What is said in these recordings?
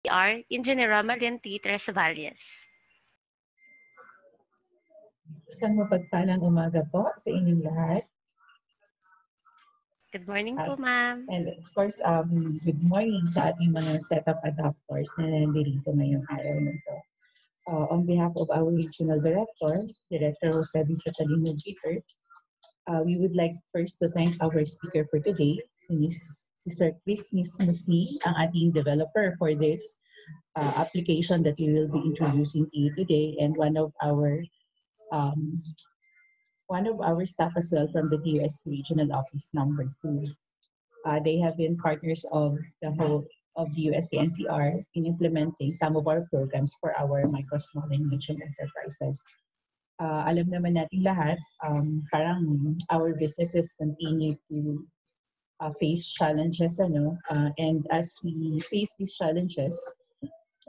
are Engineer Romalyn T. Tresvalles. Isang mapagpalang umaga po sa inyong lahat. Good morning po, ma'am. And of course, good morning sa ating mga setup adapters na nandito ngayong araw nito. On behalf of our Regional Director, Director Jose Catalino Peter, we would like first to thank our speaker for today, si Sir Chris Musni, ang ating developer for this application that we will be introducing to you today, and one of our staff as well from the DOST Regional Office number 2. They have been partners of the whole of the DOST NCR in implementing some of our programs for our micro, small, and medium enterprises. Alam naman natin lahat, parang our businesses continue to face challenges, and as we face these challenges,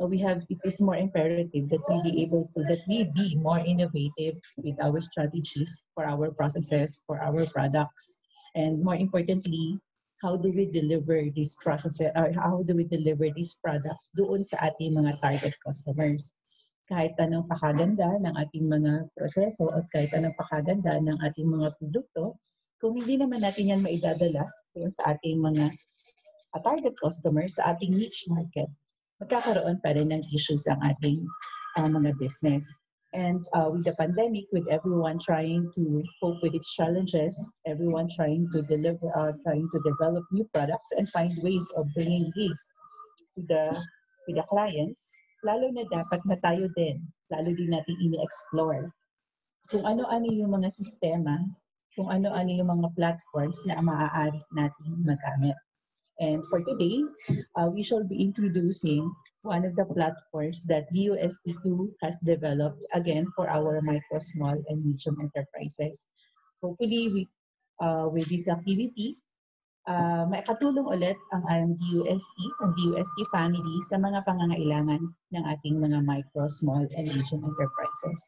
it is more imperative that we be more innovative with our strategies for our processes, for our products, and more importantly, how do we deliver these processes, or how do we deliver these products doon sa ating mga target customers. Kahit anong pakaganda ng ating mga proseso at kahit anong pakaganda ng ating mga produkto, kung hindi naman natin yan maidadala doon sa ating mga target customers, sa ating niche market, magkakaroon pa rin ng issues ang ating mga business. And with the pandemic, with everyone trying to cope with its challenges, everyone trying to develop new products and find ways of bringing these to the clients, lalo na dapat na tayo din, lalo din natin ini-explore kung ano-ano yung mga sistema, kung ano-ano yung mga platforms na maaari nating magamit. And for today, we shall be introducing one of the platforms that DOST2 has developed, again, for our micro, small, and medium enterprises. Hopefully, with this activity, maikatulong ulit ang DOST family sa mga pangangailangan ng ating mga micro, small, and medium enterprises.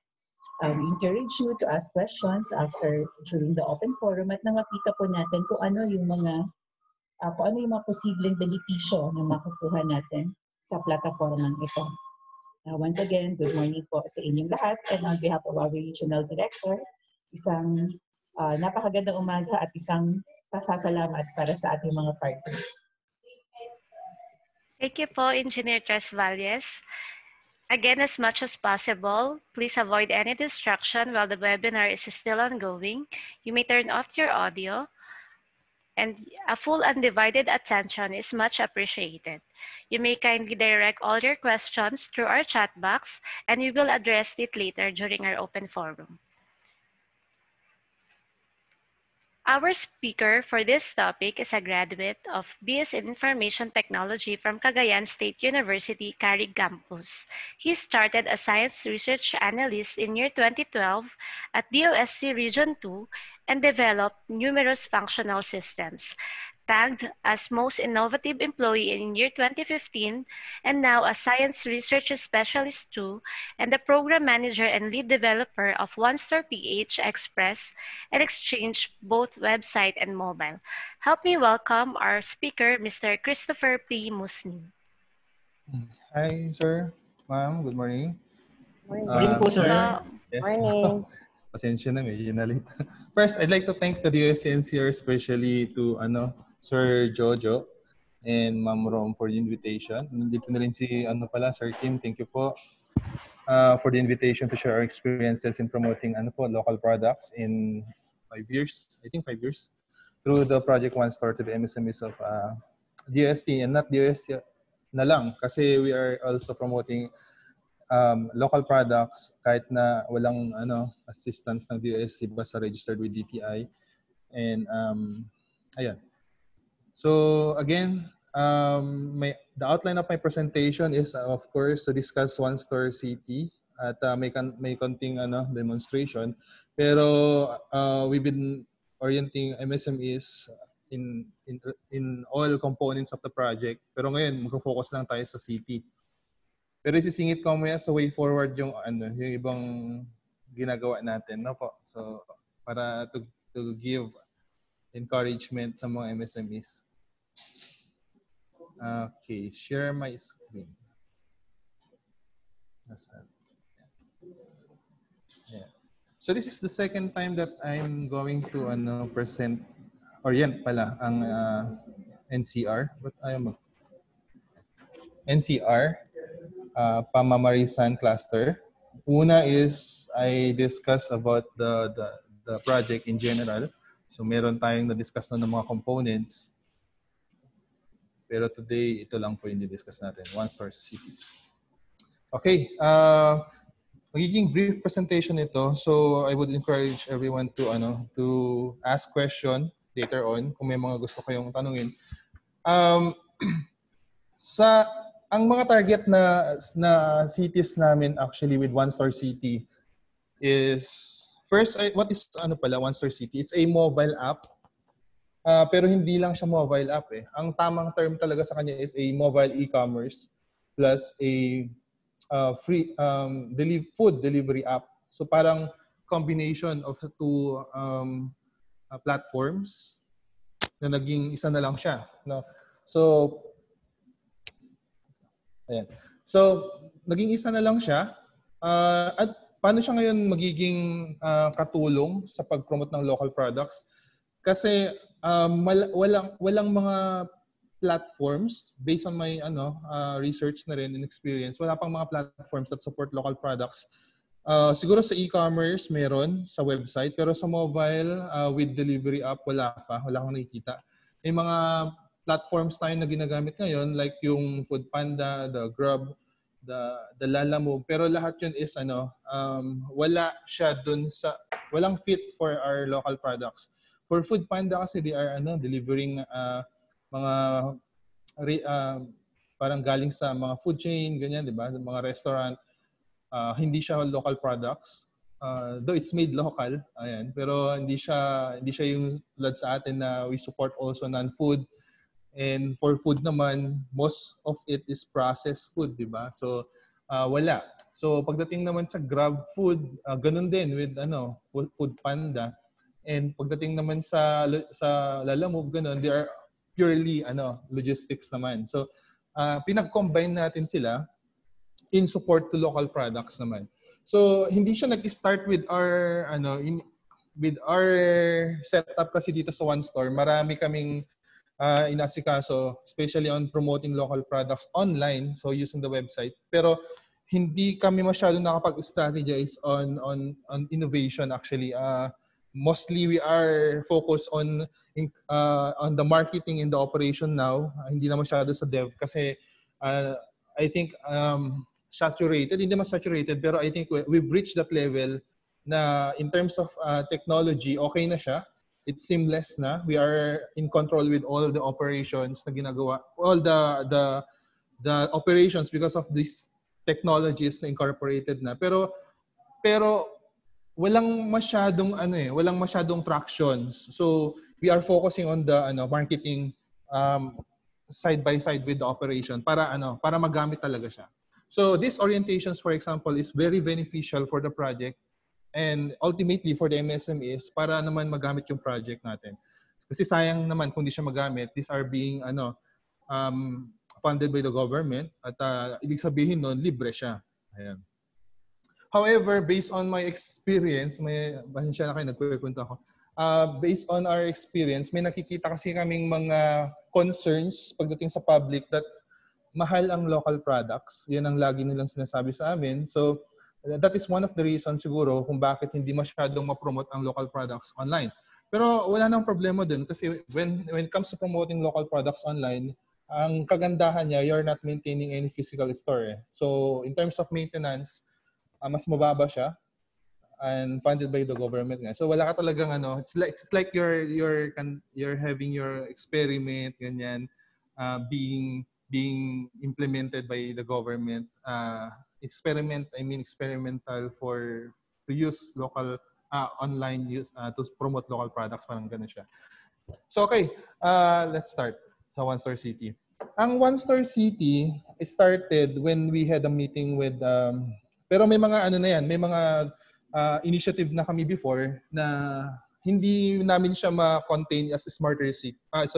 We encourage you to ask questions during the open forum at na makita po natin kung ano yung mga posibleng benepisyo na makukuha natin sa plataformang ito. Once again, good morning po sa inyong lahat, and on behalf of our Regional Director, isang napakagandang umaga at isang pasasalamat para sa ating mga partners. Thank you po, Engineer Tresvalles. Again, as much as possible, please avoid any distraction while the webinar is still ongoing. You may turn off your audio, and a full undivided attention is much appreciated. You may kindly direct all your questions through our chat box, and we will address it later during our open forum. Our speaker for this topic is a graduate of BS in Information Technology from Cagayan State University, Carig Campus. He started as Science Research Analyst in year 2012 at DOST Region 2 and developed numerous functional systems. Tagged as Most Innovative Employee in year 2015, and now a Science Research Specialist 2, and the Program Manager and Lead Developer of OneStore PH Express and Exchange, both website and mobile. Help me welcome our speaker, Mr. Christopher P. Musni. Hi, sir. Ma'am, good morning. Morning po, sir. Yes. Morning. Pasensya na, medyo nalit. First, I'd like to thank the DOST NCR, especially to Sir Jojo and Ma'am Rom for the invitation. Nandito na rin si Sir Kim. Thank you po for the invitation to share our experiences in promoting local products in 5 years, I think 5 years, through the Project OneStore to the MSMEs of DOST, and not DOST na lang, kasi we are also promoting local products kahit na walang assistance ng DOST, basta registered with DTI. And ayan. So again, the outline of my presentation is of course to discuss OneStore City at may konting demonstration. Pero we've been orienting MSMEs in all components of the project. Pero ngayon magfo-focus lang tayo sa city. Pero isisingit ko maya sa way forward yung ibang ginagawa natin, no po. So para to give encouragement sa mga MSMEs. Okay, share my screen. Yeah. So this is the second time that I'm going to present or yan pala ang NCR. But ayaw NCR, Pamamarisan Cluster. Una is I discuss about the project in general. So meron tayong na-discuss na ng mga components. Pero today, ito lang po yung di-discuss natin. One-Star City. Okay. Magiging brief presentation ito. So I would encourage everyone to ask question later on kung may mga gusto kayong tanungin. Ang mga target na cities namin actually with One-Star City is first, what is One-Star City? It's a mobile app. Pero hindi lang siya mobile app eh. Ang tamang term talaga sa kanya is a mobile e-commerce plus a free food delivery app. So parang combination of two platforms na naging isa na lang siya. No? So, ayan. So, naging isa na lang siya. At paano siya ngayon magiging katulong sa pag-promote ng local products? Kasi walang mga platforms based on my research na rin and experience. Wala pang mga platforms that support local products. Siguro sa e-commerce meron sa website pero sa mobile with delivery app wala akong nakikita. May mga platforms tayo na ginagamit ngayon like yung Foodpanda, the Grab, the Lalamove, pero lahat yun is wala siya dun sa walang fit for our local products. For Foodpanda kasi they are delivering mga parang galing sa mga food chain ganyan, 'di ba? Mga restaurant, hindi siya local products. Though it's made local, ayan, pero hindi siya yung tulad sa atin na we support also non-food. And for food naman, most of it is processed food, 'di ba? So wala. So pagdating naman sa Grab Food, ganun din with Foodpanda. And pagdating naman sa Lalamove, ganun, they are purely logistics naman. So pinag-combine natin sila in support to local products naman. So hindi siya nag-start with our with our setup kasi dito sa One Store. Marami kaming inasikaso, especially on promoting local products online, so using the website. Pero hindi kami masyado nakapag-strategize on innovation actually. Mostly we are focused on the marketing and the operation now. Hindi na masyado sa dev kasi I think saturated, hindi naman saturated, pero I think we've reached that level na in terms of technology, okay na siya. It's seamless na. We are in control with all the operations na ginagawa. All the operations because of these technologies na incorporated na. Pero walang masyadong tractions. So we are focusing on the marketing side by side with the operation para magamit talaga siya. So these orientations, for example, is very beneficial for the project and ultimately for the MSMEs para naman magamit yung project natin. Kasi sayang naman kung di siya magamit. These are being funded by the government at ibig sabihin nun, libre siya. Ayan. However, based on my experience, pasensya na kayo, nagkukwento ako. Based on our experience, may nakikita kasi kaming mga concerns pagdating sa public that mahal ang local products. Yan ang lagi nilang sinasabi sa amin. So, that is one of the reasons siguro kung bakit hindi masyadong ma-promote ang local products online. Pero wala nang problema dun kasi when it comes to promoting local products online, ang kagandahan niya, you're not maintaining any physical store. So, in terms of maintenance, mas mababa siya and funded by the government nga. So wala ka talagang it's like you're having your experiment ganyan being implemented by the government. Experimental to use local online use to promote local products, parang ganun siya. So okay, let's start sa One Star City. Ang One Star City started when we had a meeting with pero may mga may mga initiative na kami before na hindi namin siya ma-contain as a smarter city. As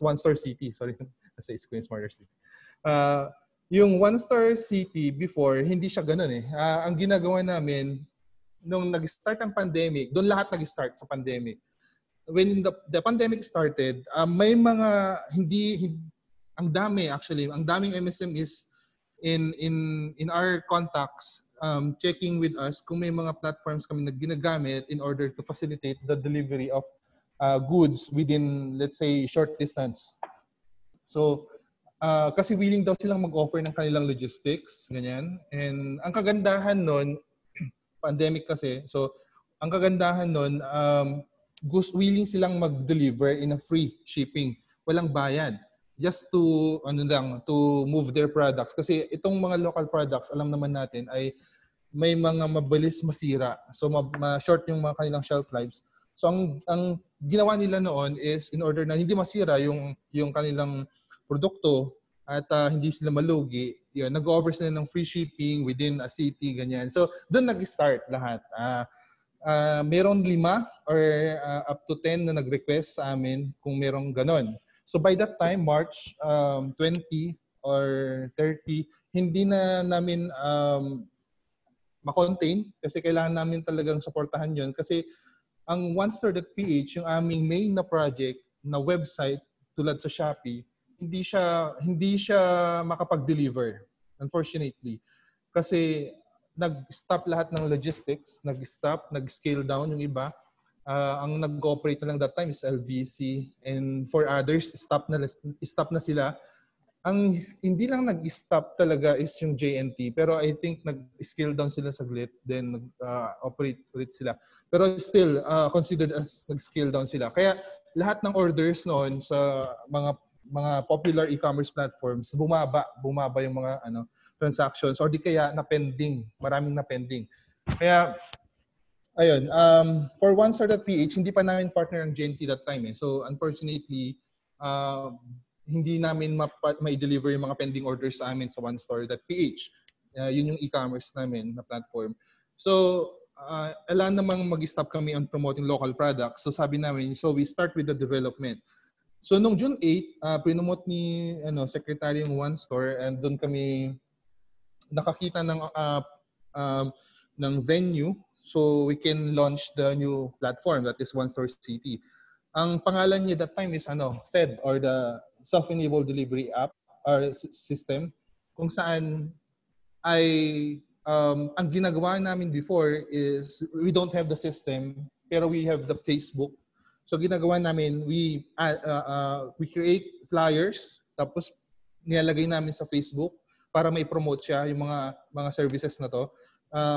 One Star City. Sorry. Kasi ko yung smarter city. yung one-star city before, hindi siya ganun eh. Ang ginagawa namin, nung nag-start ang pandemic, doon lahat nag-start sa pandemic. When the pandemic started, may mga ang dami actually, ang daming MSMEs in our contacts checking with us kung may mga platforms kami na ginagamit in order to facilitate the delivery of goods within, let's say, short distance. So, kasi willing daw silang mag-offer ng kanilang logistics, ganyan. And ang kagandahan nun, pandemic kasi, so ang kagandahan nun, willing silang mag-deliver in a free shipping. Walang bayad. Just to, to move their products. Kasi itong mga local products, alam naman natin, ay may mga mabilis masira. So, ma-short yung mga kanilang shelf lives. So, ang ginawa nila noon is in order na hindi masira yung kanilang produkto at hindi sila malugi, yun, nag-offer sila ng free shipping within a city, ganyan. So, doon nag-start lahat. Meron 5 or up to 10 na nag-request sa amin kung merong ganon. So, by that time, March 20 or 30, hindi na namin ma-contain kasi kailangan namin talagang supportahan yun. Kasi ang onestore.ph, yung aming main na project na website tulad sa Shopee, hindi siya makapag-deliver, unfortunately. Kasi nag-stop lahat ng logistics, nag-scale down yung iba. Ang nag-operate na lang that time is LBC, and for others, stop na sila. Ang hindi lang nag-stop talaga is yung JNT, pero I think nag-scale down sila saglit, then nag-operate ulit sila. Pero still, considered as nag-scale down sila. Kaya lahat ng orders noon sa mga popular e-commerce platforms, bumaba yung mga transactions, or di kaya na-pending, maraming na-pending. Kaya, ayun, for onestore.ph, hindi pa namin partner ang JNT that time eh. So, unfortunately, hindi namin ma-deliver yung mga pending orders sa amin sa onestore.ph. Yun yung e-commerce namin na platform. So, alam namang mag-stop kami on promoting local products. So, sabi namin, so we start with the development. So, nung June 8, prinomote ni Secretary yung OneStore, and doon kami nakakita ng venue so we can launch the new platform that is OneStore City. Ang pangalan niya that time is SED, or the Self-Enabled Delivery App or System, kung saan ay ang ginagawa namin before is we don't have the system pero we have the Facebook. So ginagawa namin, we create flyers tapos nilalagay namin sa Facebook para may promote siya yung mga services na to.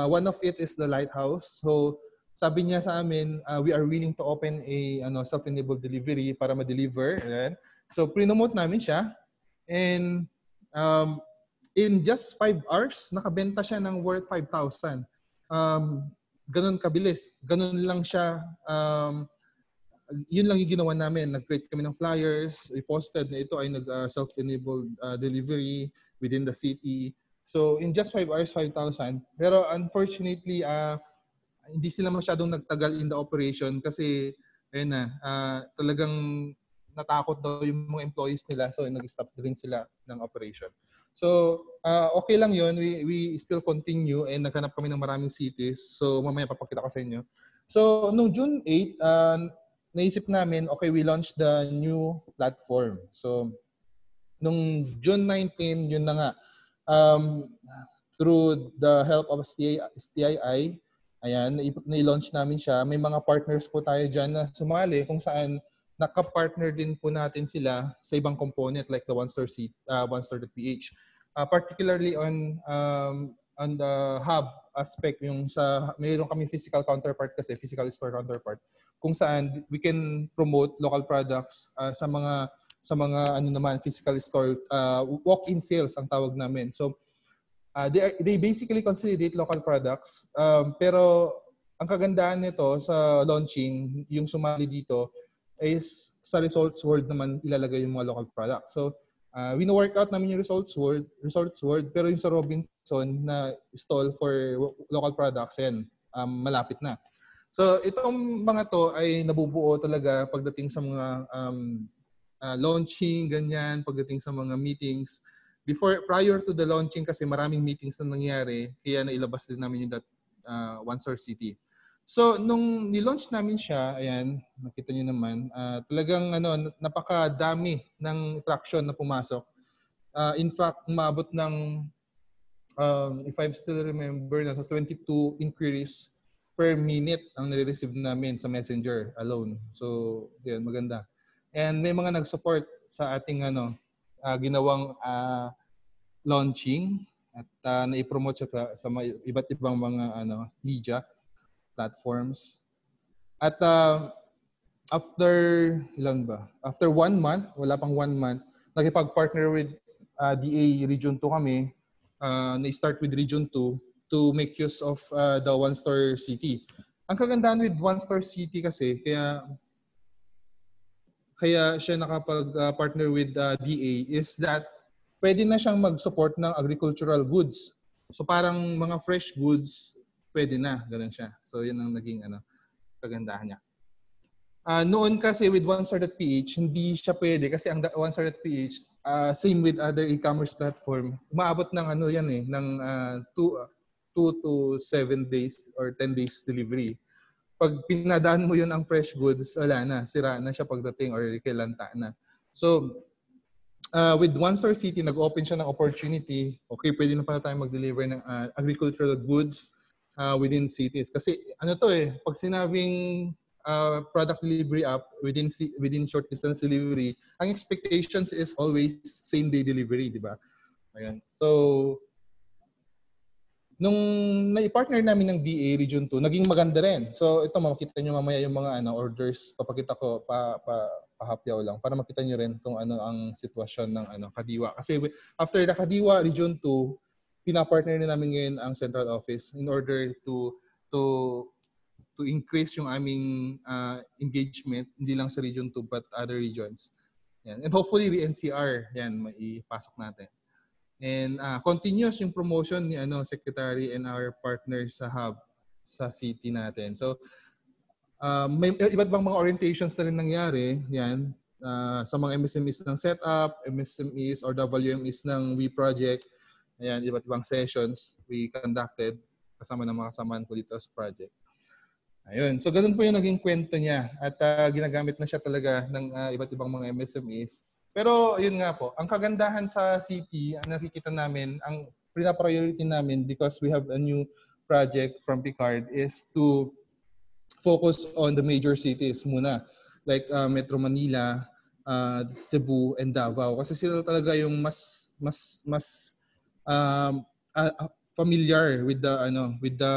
One of it is the Lighthouse. So sabi niya sa amin, we are willing to open a self-enabled delivery para ma-deliver. So prinomote namin siya, and in just 5 hours nakabenta siya ng worth 5,000. Ganun kabilis. Ganun lang siya. Yun lang yung ginawa namin. Nag-create kami ng flyers. We posted na ito ay self-enabled delivery within the city. So, in just 5 hours, 5,000. Pero unfortunately, hindi sila masyadong nagtagal in the operation kasi ayun na, talagang natakot daw yung mga employees nila. So, nag-stop rin sila ng operation. So, okay lang yun. We still continue and naghanap kami ng maraming cities. So, mamaya papakita ko sa inyo. So, noong June 8, naisip namin, okay, we launched the new platform. So, nung June 19, yun na nga, through the help of STII, ayan, na-launch namin siya. May mga partners po tayo dyan na sumali kung saan naka-partner din po natin sila sa ibang component like the onestore.ph. Particularly on the hub aspect, yung mayroon kami physical counterpart kasi, physical store counterpart, kung saan we can promote local products sa mga physical store, walk-in sales ang tawag namin. So they basically consolidate local products, pero ang kagandahan nito sa launching, yung sumali dito is sa Results World naman ilalagay yung mga local products. So wino-work out namin yung Results World, pero yung sa Robinson na stall for local products, yan, malapit na. So itong mga to ay nabubuo talaga pagdating sa mga launching, ganyan, pagdating sa mga meetings. prior to the launching kasi maraming meetings na nangyari, kaya nailabas din namin yung One Source City. So, nung nilaunch namin siya, ayan, nakita niyo naman, talagang napakadami ng traction na pumasok. In fact, umabot ng, if I still remember, nasa 22 inquiries per minute ang nare-receive namin sa Messenger alone. So, yun, maganda. And may mga nag-support sa ating ginawang launching at na-promote siya sa iba't ibang mga media platforms. At after 1 month, wala pang 1 month, nakipag-partner with DA Region 2 kami, na-start with Region 2 to make use of the One Store City. Ang kagandahan with One Store City kasi, kaya siya nakapag-partner with DA is that pwede na siyang mag-support ng agricultural goods. So parang mga fresh goods, pwede na. Ganun siya. So yun ang naging kagandahan niya. Noon kasi with OneStore.ph, hindi siya pwede kasi ang OneStore.ph, same with other e-commerce platform, umaabot ng ng 2 to 7 days or 10 days delivery. Pag pinadaan mo yun ang fresh goods, wala na, sira na siya pagdating or kilanta na. So, with One Store City, nag-open siya ng opportunity. Okay, pwede na pala tayo mag-deliver ng agricultural goods within cities. Kasi pag sinabing product delivery app within short distance delivery, ang expectations is always same day delivery, di ba? Ayun. So, nung nai-partner namin ng DA Region 2, naging maganda rin. So ito, makikita nyo mamaya yung mga orders, papakita ko, pahapyaw lang, para makita nyo rin kung ano ang sitwasyon ng Kadiwa. Kasi after the Kadiwa Region 2, pinapartner na namin ngayon ang central office in order to increase yung aming engagement, hindi lang sa Region 2 but other regions. Yan. And hopefully the NCR, yan, maipasok natin. And continuous yung promotion ni Secretary and our partners sa hub sa city natin. So may iba't ibang mga orientations na rin nangyari yan sa mga MSMEs ng setup, MSMEs or WMEs ng We Project. Ayan, iba't ibang sessions we conducted kasama ng mga kasamahan ko dito sa project. Ayun. So ganun po yung naging kwento niya at ginagamit na siya talaga ng iba't ibang mga MSMEs. Pero yun nga po, ang kagandahan sa city, ang nakikita namin, ang priority namin because we have a new project from Picard is to focus on the major cities muna. Like Metro Manila, Cebu, and Davao. Kasi sila talaga yung mas familiar with the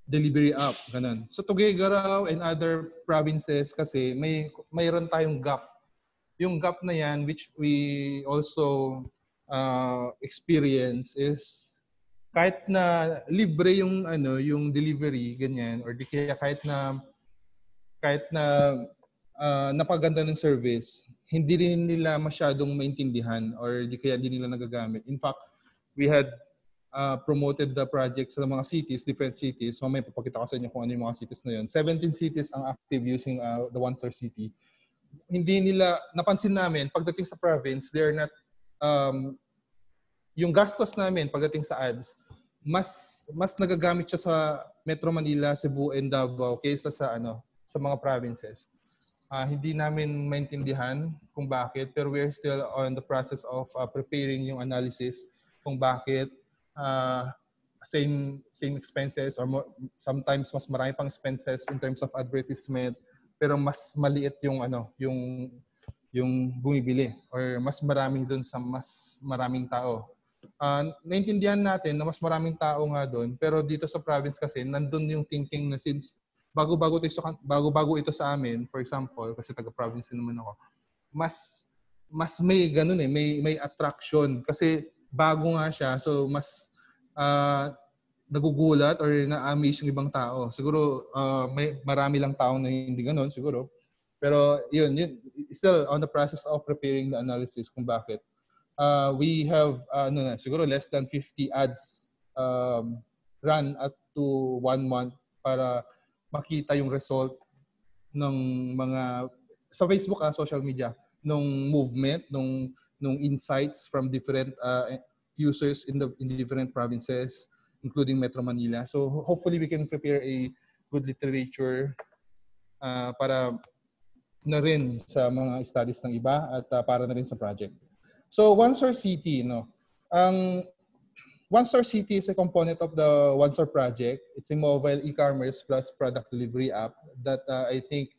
delivery app, ganun. So Tuguegarao and other provinces kasi mayroon tayong gap. Yung gap na yan, which we also experience is kahit na libre yung yung delivery ganyan or di kaya kahit na napaganda ng service, hindi rin nila masyadong maintindihan or di kaya di nila nagagamit. In fact, we had promoted the project sa mga cities, different cities. Mamaya papakita ko sa inyo kung ano yung mga cities na yun. 17 cities ang active using the One Store City. Hindi nila, napansin namin, pagdating sa province, they're not, yung gastos namin pagdating sa ads, mas nagagamit siya sa Metro Manila, Cebu, and Davao kaysa sa mga provinces. Hindi namin maintindihan kung bakit, pero we're still on the process of preparing yung analysis kung bakit same expenses or more, sometimes mas marami pang expenses in terms of advertisement, pero mas maliit yung bumibili or mas maraming doon sa mas maraming tao. Naintindihan natin na mas maraming tao nga doon, pero dito sa province kasi nandun yung thinking na since bago-bago ito sa amin, for example, kasi taga-province naman ako, mas may ganun may attraction kasi bago nga siya, so mas nagugulat or na-amaze yung ibang tao. Siguro may marami lang tao na hindi ganoon siguro. Pero yun still on the process of preparing the analysis kung bakit. We have siguro less than 50 ads run up to 1 month para makita yung result ng mga sa Facebook social media nung movement nung nung insights from different users in the different provinces, including Metro Manila. So hopefully we can prepare a good literature para na rin sa mga studies ng iba at para na rin sa project. So OneSource City, no. Ang OneSource City is a component of the OneSource project. It's a mobile e-commerce plus product delivery app that I think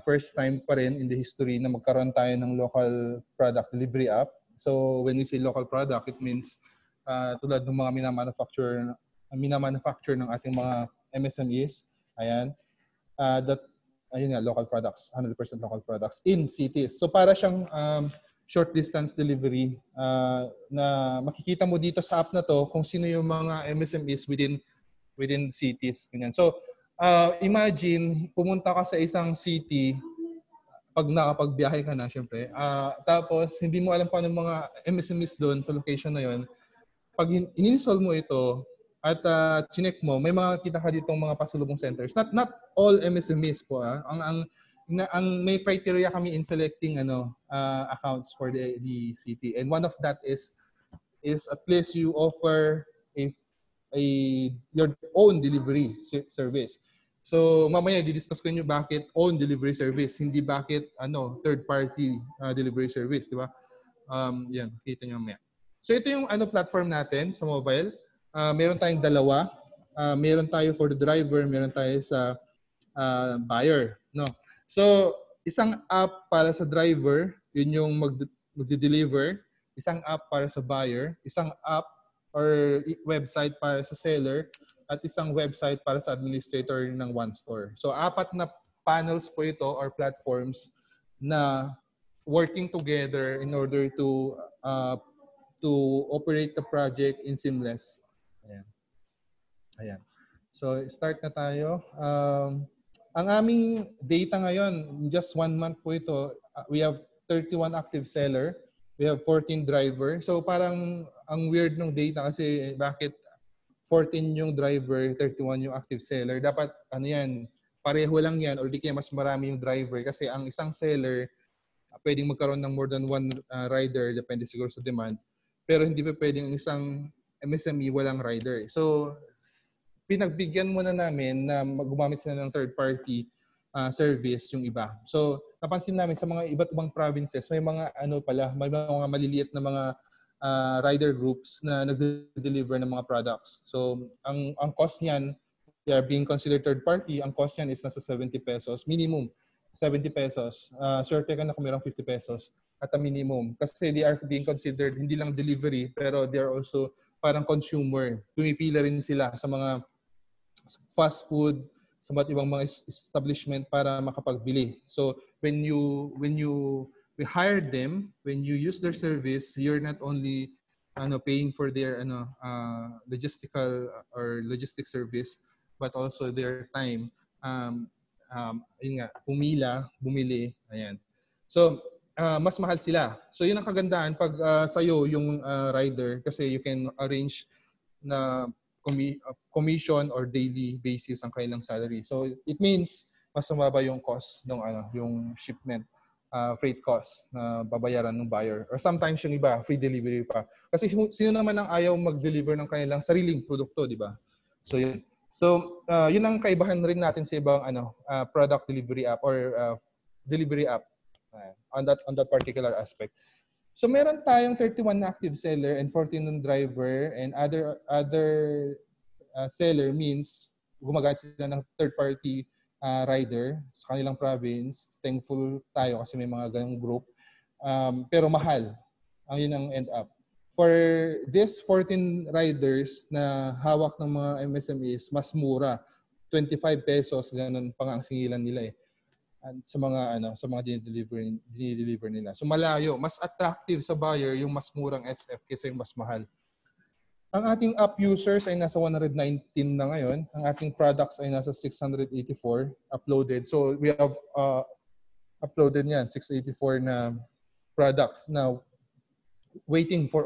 first time pa rin in the history na magkaroon tayo ng local product delivery app. So when we say local product, it means tulad ng mga minamanufacture ng ating mga MSMEs, ayan, ayun nga, local products, 100% local products in cities. So para siyang short distance delivery na makikita mo dito sa app na to kung sino yung mga MSMEs within cities. Ganyan. So imagine, pumunta ka sa isang city, pag nakapagbiyahe ka na, syempre, tapos hindi mo alam kung anong mga MSMEs doon sa location na yon. Pag in-install mo ito at chinek mo, may mga kita ka ditong mga pasalubong centers. Not all MSMEs po. Ang may criteria kami in selecting accounts for the city. And one of that is at least you offer your own delivery service. So mamaya di-discuss ko niyo bakit own delivery service, hindi bakit third party delivery service, di ba? Yan, kita niyo mamaya. So ito yung platform natin sa mobile. Meron tayong dalawa. Meron tayo for the driver, meron tayo sa buyer, no. So isang app para sa driver, yun yung magde-deliver, isang app para sa buyer, isang app or website para sa seller, at isang website para sa administrator ng OneStore. So apat na panels po ito or platforms na working together in order to operate the project in seamless. Ayan. So start na tayo. Ang aming data ngayon, just 1 month po ito, we have 31 active seller, we have 14 driver. So parang ang weird ng data kasi bakit 14 yung driver, 31 yung active seller. Dapat pareho lang yan or di kaya mas marami yung driver kasi ang isang seller pwedeng magkaroon ng more than one rider, depende siguro sa demand. Pero hindi pa pwedeng isang MSME walang rider. So pinagbigyan muna namin na gumamit sila ng third party service yung iba. So napansin namin sa mga iba't ibang provinces may mga may mga maliliit na mga rider groups na nag-deliver ng mga products. So ang cost niyan, they are being considered third party, ang cost niyan is nasa 70 pesos, minimum 70 pesos. Swerte ka na kung mayroong 50 pesos at a minimum. Kasi they are being considered hindi lang delivery, pero they are also parang consumer. Pumipila rin sila sa mga fast food, sa iba't ibang mga establishment para makapagbili. So when we hire them, when you use their service, you're not only paying for their logistic service, but also their time. Yun nga, pumila, bumili, ayan. So mas mahal sila. So yun ang kagandaan pag sa'yo yung rider kasi you can arrange na commission or daily basis ang kailang salary. So it means mas mababa yung cost ng yung shipment, freight cost na babayaran ng buyer. Or sometimes yung iba, free delivery pa. Kasi sino naman ang ayaw mag-deliver ng kailang sariling produkto, di ba? So yun. So yun ang kaibahan rin natin sa ibang product delivery app or delivery app on that particular aspect. So meron tayong 31 na active seller and 14 na driver, and other seller means gumagamit sila ng third party rider sa kanilang province. Thankful tayo kasi may mga ganung group. Pero mahal. Yun ang end up. For this 14 riders na hawak ng mga MSMEs, mas mura. 25 pesos ganun pang ang singilan nila eh. Sa mga dinideliver nila. So malayo, mas attractive sa buyer yung mas murang SF kaysa yung mas mahal. Ang ating app users ay nasa 119 na ngayon. Ang ating products ay nasa 684 uploaded. So we have uploaded yan, 684 na products now waiting for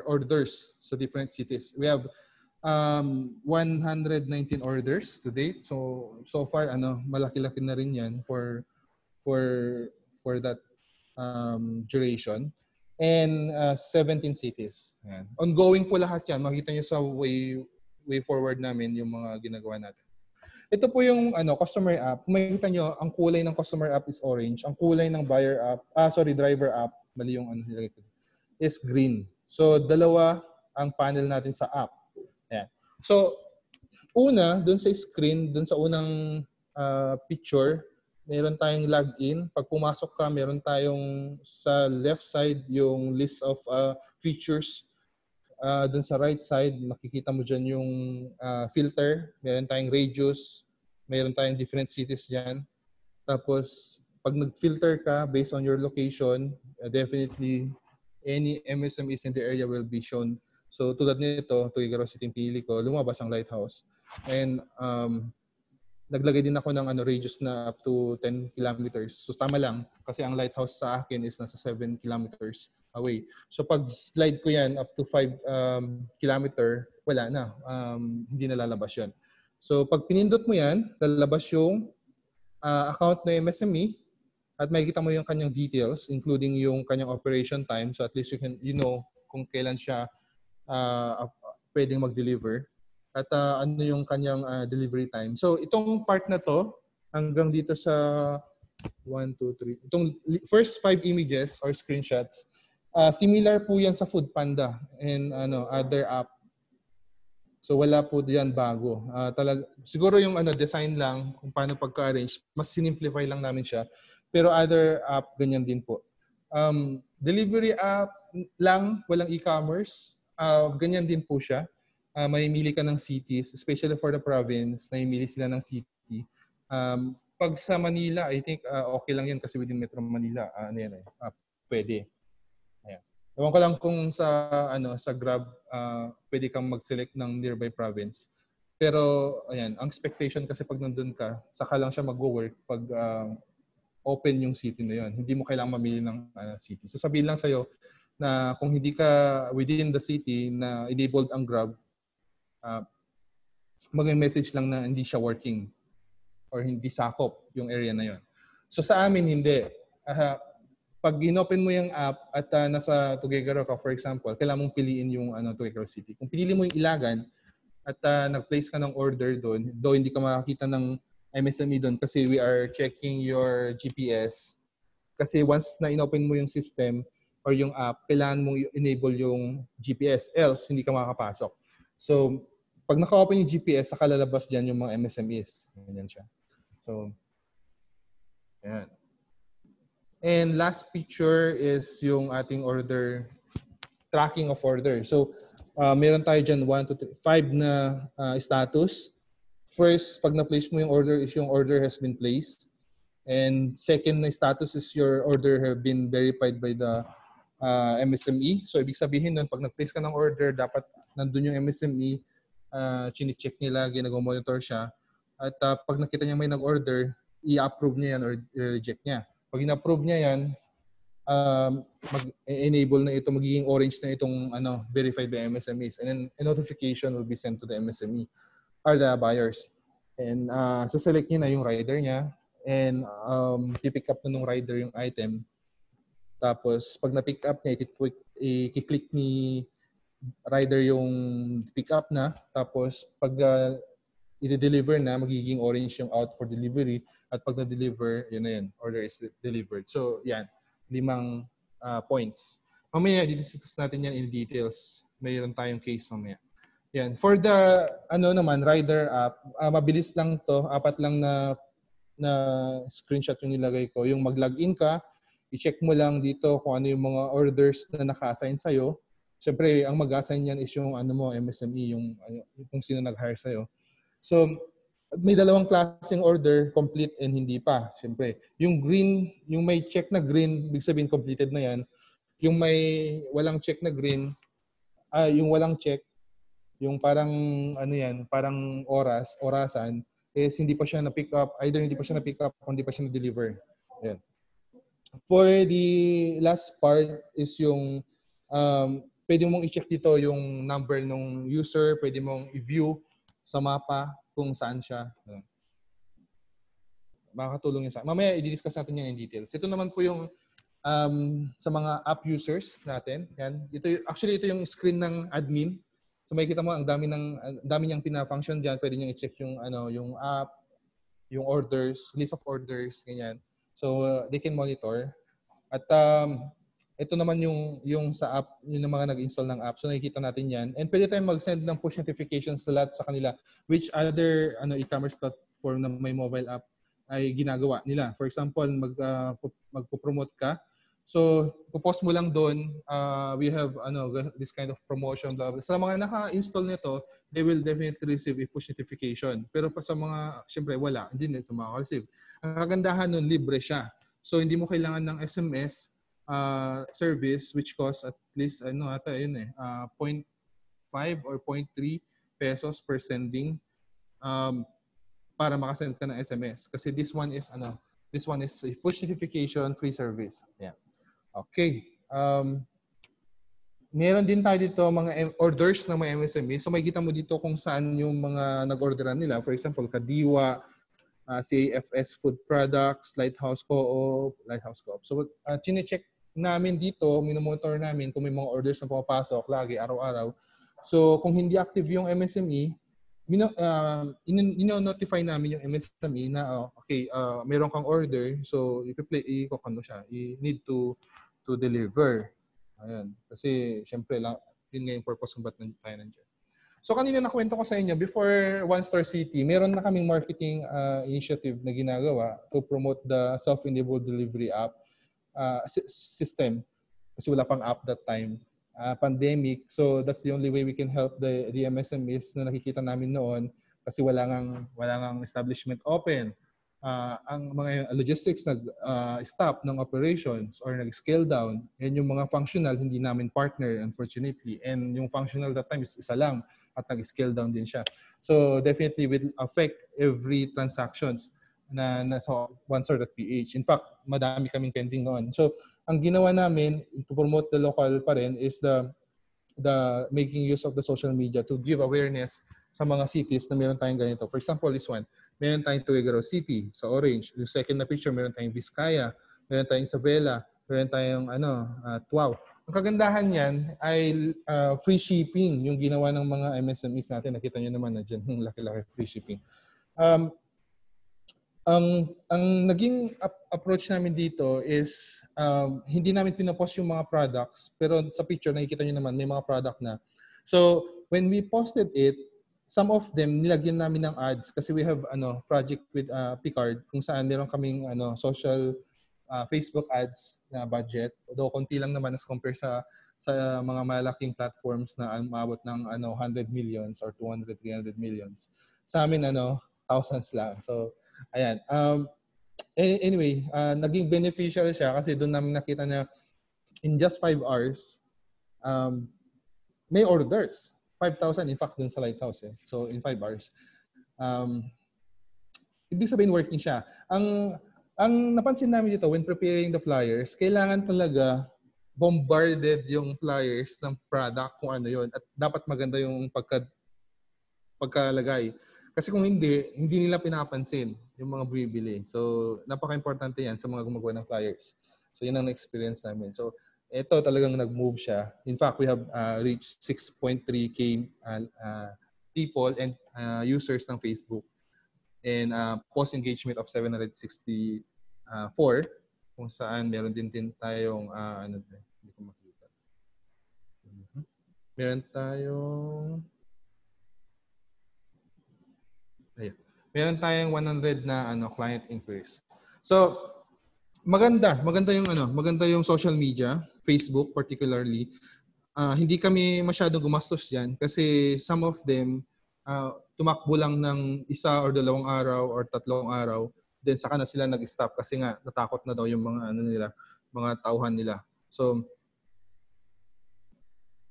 orders sa different cities. We have 119 orders to date. So far malaki-laki na rin 'yan for that duration. And 17 cities. Ayan. Ongoing po lahat yan. Makita nyo sa way forward namin yung mga ginagawa natin. Ito po yung customer app. Makita nyo, ang kulay ng customer app is orange. Ang kulay ng driver app, mali yung nilagay ko, is green. So, dalawa ang panel natin sa app. Ayan. So, una, dun sa screen, dun sa unang picture, meron tayong login. Pag pumasok ka, meron tayong sa left side yung list of features. Dun sa right side, makikita mo dyan yung filter. Meron tayong radius. Meron tayong different cities dyan. Tapos, pag nag-filter ka based on your location, definitely any MSMEs in the area will be shown. So, tulad nito, Tuguegarao City pili ko, lumabas ang lighthouse. And naglagay din ako ng radius na up to 10 kilometers. So tama lang kasi ang lighthouse sa akin is nasa 7 kilometers away. So pag slide ko yan up to 5 kilometer, wala na. Hindi na lalabas yan. So pag pinindot mo yan, lalabas yung account ng MSME at makikita mo yung kanyang details including yung kanyang operation time. So at least you know kung kailan siya pwedeng mag-deliver. At ano yung kanyang delivery time. So itong part na to, hanggang dito sa 1, 2, 3. Itong first 5 images or screenshots, similar po yan sa Foodpanda and other app. So wala po diyan bago. Siguro yung design lang, kung paano pagka-arrange, mas sinimplify lang namin siya. Pero other app, ganyan din po. Delivery app lang, walang e-commerce. Ganyan din po siya. Mamimili ka ng cities, especially for the province, namimili sila ng city. Pag sa Manila, I think okay lang yan kasi within Metro Manila, pwede. Ayan. Ewan ko lang kung sa Grab, pwede kang mag-select ng nearby province. Pero ayan, ang expectation kasi pag nandun ka, saka lang siya mag-work pag open yung city na yun. Hindi mo kailangang mamili ng city. So sabihin lang sa'yo na kung hindi ka within the city na enabled ang Grab, mag-message lang na hindi siya working or hindi sakop yung area na yon. So sa amin, hindi. Pag inopen mo yung app at nasa Tuguegarao ka, for example, kailangan mong piliin yung Tuguegarao City. Kung pinili mo yung Ilagan at nag-place ka ng order doon, though hindi ka makakita ng MSME doon kasi we are checking your GPS. Kasi once na inopen mo yung system or yung app, kailangan mong enable yung GPS, else hindi ka makakapasok. So, pag naka-open yung GPS, saka lalabas dyan yung mga MSMEs. Ganyan siya. So, yan. And last picture is yung ating order, tracking of order. So, meron tayo dyan 1, 2, 3, 5 na status. First, pag na-place mo yung order is yung order has been placed. And second na status is your order have been verified by the MSME. So, ibig sabihin nun, pag nag-place ka ng order, dapat nandun yung MSME, chine-check nila, ginag-monitor siya. At pag nakita niya may nag-order, i-approve niya yan or i-reject niya. Pag in-approve niya yan, mag-enable na ito, magiging orange na itong verified by MSMEs. And then a notification will be sent to the MSME or the buyers. And select niya na yung rider niya and pipick up na nung rider yung item. Tapos pag na-pick up niya, i-click ni rider yung pick up na. Tapos pag i-deliver na, magiging orange yung out for delivery. At pag na-deliver, yun na yun. Order is delivered. So, yan. 5 points. Mamaya, i-discuss natin yan in details. Mayroon tayong case mamaya. Yan. For the, rider app, mabilis lang to. 4 lang na screenshot yung nilagay ko. Yung mag-login ka, i-check mo lang dito kung ano yung mga orders na naka-assign sa'yo. Siyempre, ang mag-assign yan is yung MSME, yung kung sino nag-hire sa'yo. So, may 2 klaseng order, complete and hindi pa. Siyempre, yung green, yung may check na green, big sabihin completed na yan. Yung may walang check na green, yung walang check, yung parang parang orasan, is hindi pa siya na-pick up, either hindi pa siya na-pick up o hindi pa siya na-deliver. Ayan. For the last part is yung pwede mong i-check dito yung number ng user, pwede mong i-view sa mapa kung saan siya. Makakatulong yun sa. Mamaya i-discuss natin yan in details. Ito naman po yung sa mga app users natin. Yan. Ito yung screen ng admin. So makikita mo ang dami niyang pina-function diyan. Pwede niyo i-check yung yung app, yung orders, list of orders, ganyan. So they can monitor. At ito naman yung sa app, yung mga nag-install ng app. So nakikita natin yan. And pwede tayong mag-send ng push notifications sa lahat sa kanila which other e-commerce platform na may mobile app ay ginagawa nila. For example, magpo-promote ka. So, post mo lang doon, we have this kind of promotion. Sa mga naka-install nito, they will definitely receive a push notification. Pero pa sa mga, syempre wala, hindi nila makaka-receive. Ang kagandahan nun, libre siya. So, hindi mo kailangan ng SMS service which costs at least 0.5 or 0.3 pesos per sending para makasend ka ng SMS. Kasi this one is a push notification free service. Yeah. Okay. Meron din tayo dito mga orders ng mga MSME. So makikita mo dito kung saan yung mga nag-orderan nila. For example, Kadiwa, CAFS Food Products, Lighthouse Co-op. So chine-check namin dito, minomonitor namin kung may mga orders na pumapasok lagi, araw-araw. So kung hindi active yung MSME, ino-notify namin yung MSME na mayroon kang order, so i-cook siya. You need to deliver. Ayan. Kasi syempre lang, yun nga yung purpose kung ba't tayo nandiyan. So kanina nakwento ko sa inyo, before One Star City, meron na kaming marketing initiative na ginagawa to promote the self-enabled delivery app system. Kasi wala pang app that time. Pandemic. So that's the only way we can help the MSMEs na nakikita namin noon kasi wala ngang establishment open. Ang mga logistics nag-stop ng operations or nag-scale down. And yung mga functional, hindi namin partner, unfortunately. And yung functional that time is isa lang at nag-scale down din siya. So definitely will affect every transactions na sa OneStore.ph. In fact, madami kaming pending noon. So ang ginawa namin to promote the local pa rin is the making use of the social media to give awareness sa mga cities na meron tayong ganito. For example, this one, meron tayong Tuguegarao City sa orange. Yung second na picture, meron tayong Vizcaya, meron tayong Isabela, meron tayong Tuaw. Ang kagandahan niyan ay free shipping yung ginawa ng mga MSMEs natin. Nakita niyo naman na dyan yung laki-laki free shipping. Ang naging approach namin dito is hindi namin pinopost yung mga products, pero sa picture nakikita niyo naman may mga product na. So when we posted it, some of them nilagyan namin ng ads kasi we have project with Picard kung saan meron kaming social Facebook ads na budget. Although konti lang naman as compare sa mga malaking platforms na umabot ng 100 millions or 200, 300 millions. Sa amin thousands lang. So ayan. Anyway, naging beneficial siya kasi doon namin nakita na in just 5 hours, may orders. 5,000 in fact doon sa Lighthouse. So in 5 hours. Ibig sabihin working siya. Ang napansin namin dito when preparing the flyers, kailangan talaga bombarded yung flyers ng product kung ano yon at dapat maganda yung pagkalagay. Kasi kung hindi nila pinapansin yung mga bumibili. So, napaka-importante yan sa mga gumagawa ng flyers. So, yun ang na-experience namin. So, ito talagang nag-move siya. In fact, we have reached 6.3K people and users ng Facebook. And post-engagement of 764 kung saan meron din tayong hindi ko makita. Meron tayong meron tayong 100 na client inquiries. So maganda yung social media, Facebook particularly. Hindi kami masyadong gumastos diyan kasi some of them tumakbo lang ng 1 or 2 araw or 3 araw, then saka na sila nag-stop kasi nga natakot na daw yung mga mga tauhan nila. So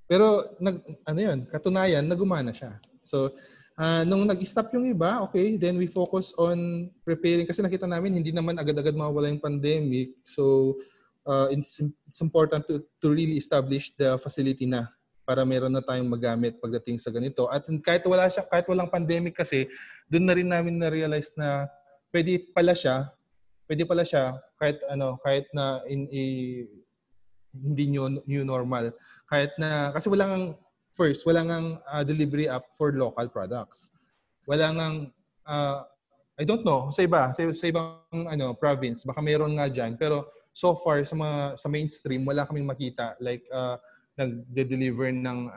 pero katunayan nagumana siya. So nung nag-stop yung iba, okay, then we focus on preparing kasi nakita namin hindi naman agad-agad mawala yung pandemic. So it's important to really establish the facility na para meron na tayong magamit pagdating sa ganito. At kahit walang pandemic kasi, doon na rin namin na-realize na pwede pala siya pwede pala siya kahit na in a hindi new normal. Kahit na kasi wala ngang delivery app for local products. Wala ngang I don't know sa ibang province baka mayroon nga diyan, pero so far sa mainstream wala kaming makita like nagde-deliver ng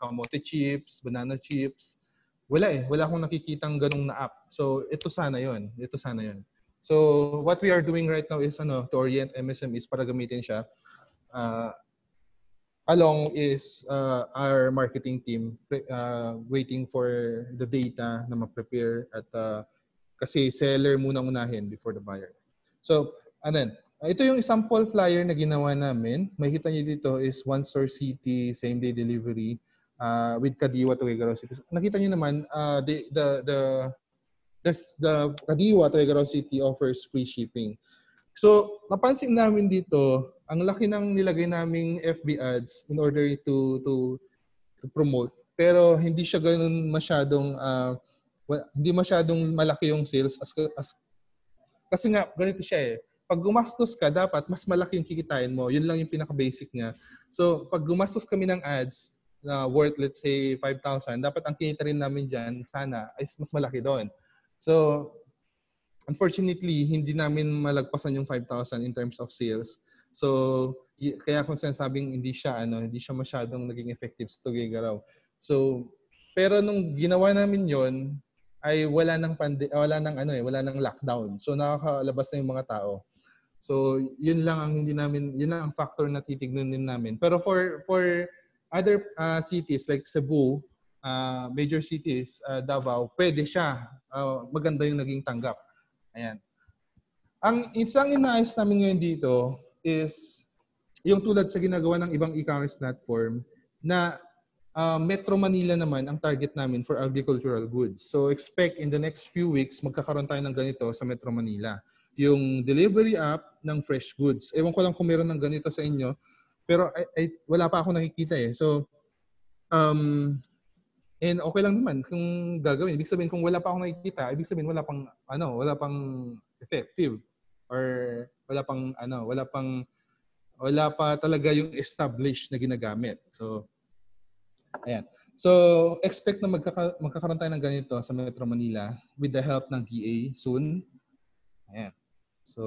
kamote chips, banana chips. Wala akong nakikitang ganung na app. So ito sana 'yon. So what we are doing right now is to orient MSMEs para gamitin siya. Along is our marketing team waiting for the data na ma-prepare at kasi seller muna unahin before the buyer. So, ito yung sample flyer na ginawa namin. Makikita niyo dito is One Store City, same-day delivery with Kadiwa Tuguegarao City. Nakita niyo naman, the Kadiwa Tuguegarao City offers free shipping. So, napansin namin dito, ang laki ng nilagay naming FB ads in order to promote. Pero hindi siya ganoon masyadong hindi masyadong malaki yung sales kasi nga ganito siya eh. Pag gumastos ka, dapat mas malaki yung kikitain mo. Yun lang yung pinaka-basic niya. So, pag gumastos kami ng ads na worth, let's say, 5,000, dapat ang kinita rin namin dyan, sana, ay mas malaki doon. So, unfortunately, hindi namin malagpasan yung 5,000 in terms of sales. So, kaya kung sinasabing hindi siya masyadong naging effective sa Tuguegarao. So, pero nung ginawa namin yon ay wala nang lockdown. So, nakakalabas na yung mga tao. So, yun lang ang factor na titignan din namin. Pero for other cities like Cebu, major cities, Davao, pwede siya. Maganda yung naging tanggap. Ayan. Ang isang inaayos namin ngayon dito is yung tulad sa ginagawa ng ibang e-commerce platform na Metro Manila naman ang target namin for agricultural goods. So expect in the next few weeks magkakaroon tayo ng ganito sa Metro Manila. Yung delivery app ng fresh goods. Ewan ko lang kung meron ng ganito sa inyo, pero wala pa ako nakikita eh. So and okay lang naman kung gagawin. Ibig sabihin kung wala pa akong nakikita, ibig sabihin wala pang effective or wala pa talaga yung established na ginagamit. So ayan. So expect na magkakaroon tayo ng ganito sa Metro Manila with the help ng DA soon. Ayan. So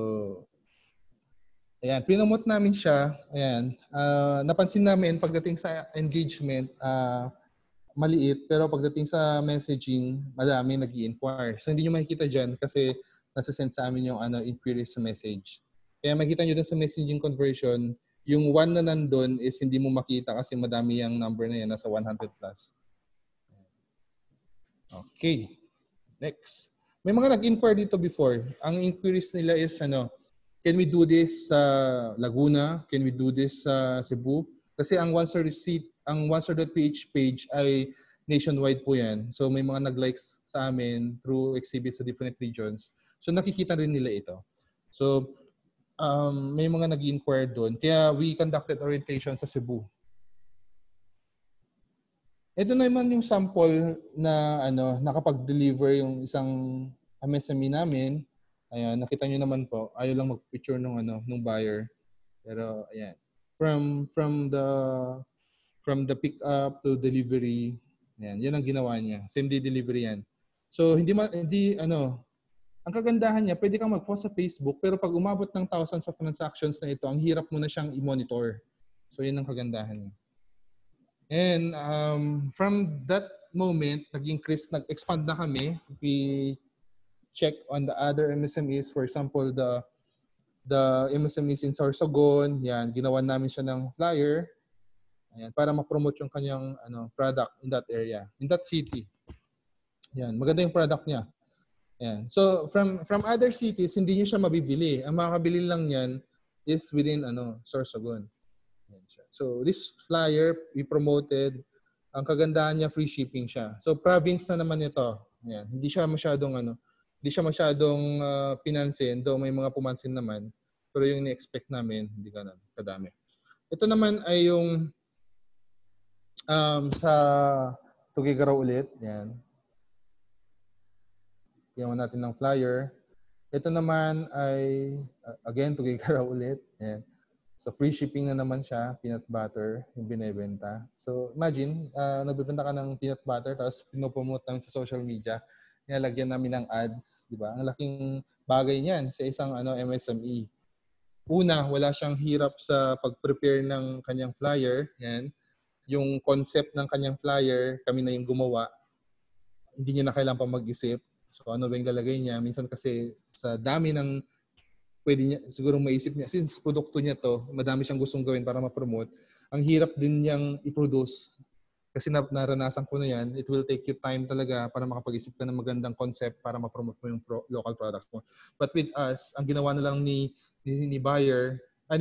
ayan, pinomote namin siya. Ayan. Napansin namin pagdating sa engagement, maliit, pero pagdating sa messaging, madami nag-i-inquire. So hindi nyo makikita dyan kasi nasa-send sa amin yung inquiries sa message. Kaya makita nyo dun sa messaging conversion, yung 1 na nandun is hindi mo makita kasi madami yung number na yan, nasa 100 plus. Okay. Next. May mga nag-inquire dito before. Ang inquiries nila is can we do this sa Laguna? Can we do this sa Cebu? Kasi ang OneStore.ph page ay nationwide po yan. So may mga nag-likes sa amin through exhibits sa different regions. So nakikita rin nila ito. So may mga nag-inquire doon. Kaya we conducted orientation sa Cebu. Ito naman yung sample na nakapag-deliver yung isang MSME namin. Ayan, nakita niyo naman po. Ayaw lang mag-picture nung buyer. Pero ayan. From the pick up to delivery, yan ang ginawa niya. Same day delivery yan. So ang kagandahan niya, pwede kang mag-post sa Facebook, pero pag umabot ng thousands of transactions na ito, ang hirap mo na siyang i-monitor. So yan ang kagandahan niya. And from that moment, nag-expand na kami. We check on the other MSMEs, for example, the MSMEs in Sorsogon, yan, ginawa namin siya ng flyer. Ayan, para ma-promote yung kanyang product in that area, in that city. Yan, maganda yung product niya. Ayan. So from other cities, hindi niyo siya mabibili. Ang makakabili lang niyan is within Sorsogon. Ayan siya. So this flyer we promoted, ang kagandahan niya free shipping siya. So province na naman ito. Ayan, hindi siya masyadong pinansin, though may mga pumansin naman. Pero yung ni-expect namin, hindi ganun kadami. Ito naman ay yung sa Tuguegarao ulit. Yan. Ginawa natin ng flyer. Ito naman ay, again, Tugigaraw ulit. Ayan. So, free shipping na naman siya, peanut butter, yung binebenta. So, imagine, nagbebenta ka ng peanut butter, tapos pinopromote namin sa social media, nilalagyan namin ng ads, di ba? Ang laking bagay niyan sa isang MSME. Una, wala siyang hirap sa pag-prepare ng kanyang flyer. Yan. Yung concept ng kanyang flyer, kami na yung gumawa. Hindi niya na kailangan pa mag-isip. So, ano ba yung lalagay niya? Minsan kasi sa dami ng pwede niya, siguro maisip niya, since produkto niya to, madami siyang gustong gawin para ma-promote, ang hirap din niyang i-produce. Kasi naranasan ko na yan, it will take you time talaga para makapag-isip ka ng magandang concept para ma-promote mo yung local product mo. But with us, ang ginawa na lang ni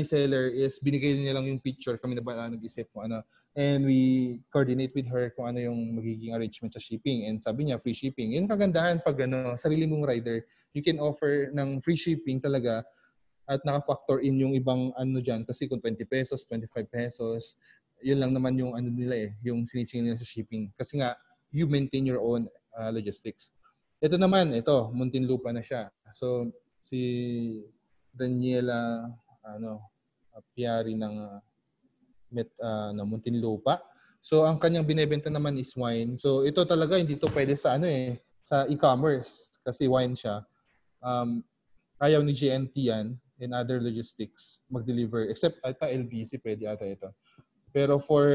seller is binigay niya lang yung picture, kami na ba nag-isip kung ano. And we coordinate with her kung ano yung magiging arrangement sa shipping. And sabi niya, free shipping. Yun kagandahan pag sarili mong rider, you can offer ng free shipping talaga at naka-factor in yung ibang dyan. Kasi kung 20 pesos, 25 pesos, yun lang naman yung nila yung sinisingil nila sa shipping. Kasi nga, you maintain your own logistics. Ito naman, Muntinlupa na siya. So, si Daniela, piyari ng Muntinlupa. So, ang kanyang binebenta naman is wine. So, ito talaga, hindi to pwede sa sa e-commerce. Kasi wine siya. Ayaw ni GNT yan and other logistics mag-deliver. Except ata LBC, pwede ata ito. Pero for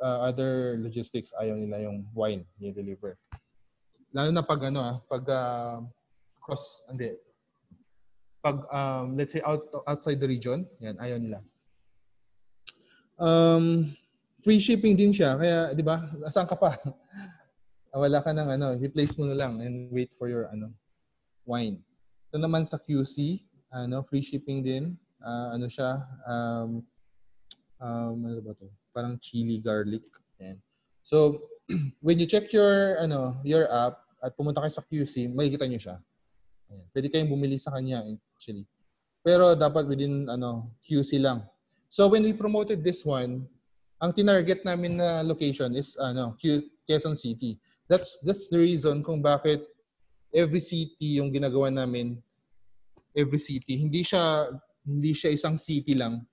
other logistics, ayaw nila yung wine i-deliver. Lalo na pag let's say outside the region, yan, ayaw nila. Free shipping din siya, kaya di ba? Saan ka pa? Wala ka ng replace mo na lang and wait for your wine. Ito naman sa QC, free shipping din. Ano ba to? Parang chili garlic. Yan. So, when you check your app at pumunta kayo sa QC, makikita niyo siya. Ayan. Pwede kayong bumili sa kanya actually. Pero dapat within QC lang. So, when we promoted this one, ang tinarget namin na location is Quezon City. That's the reason kung bakit every city yung ginagawa namin. Every city, hindi siya isang city lang.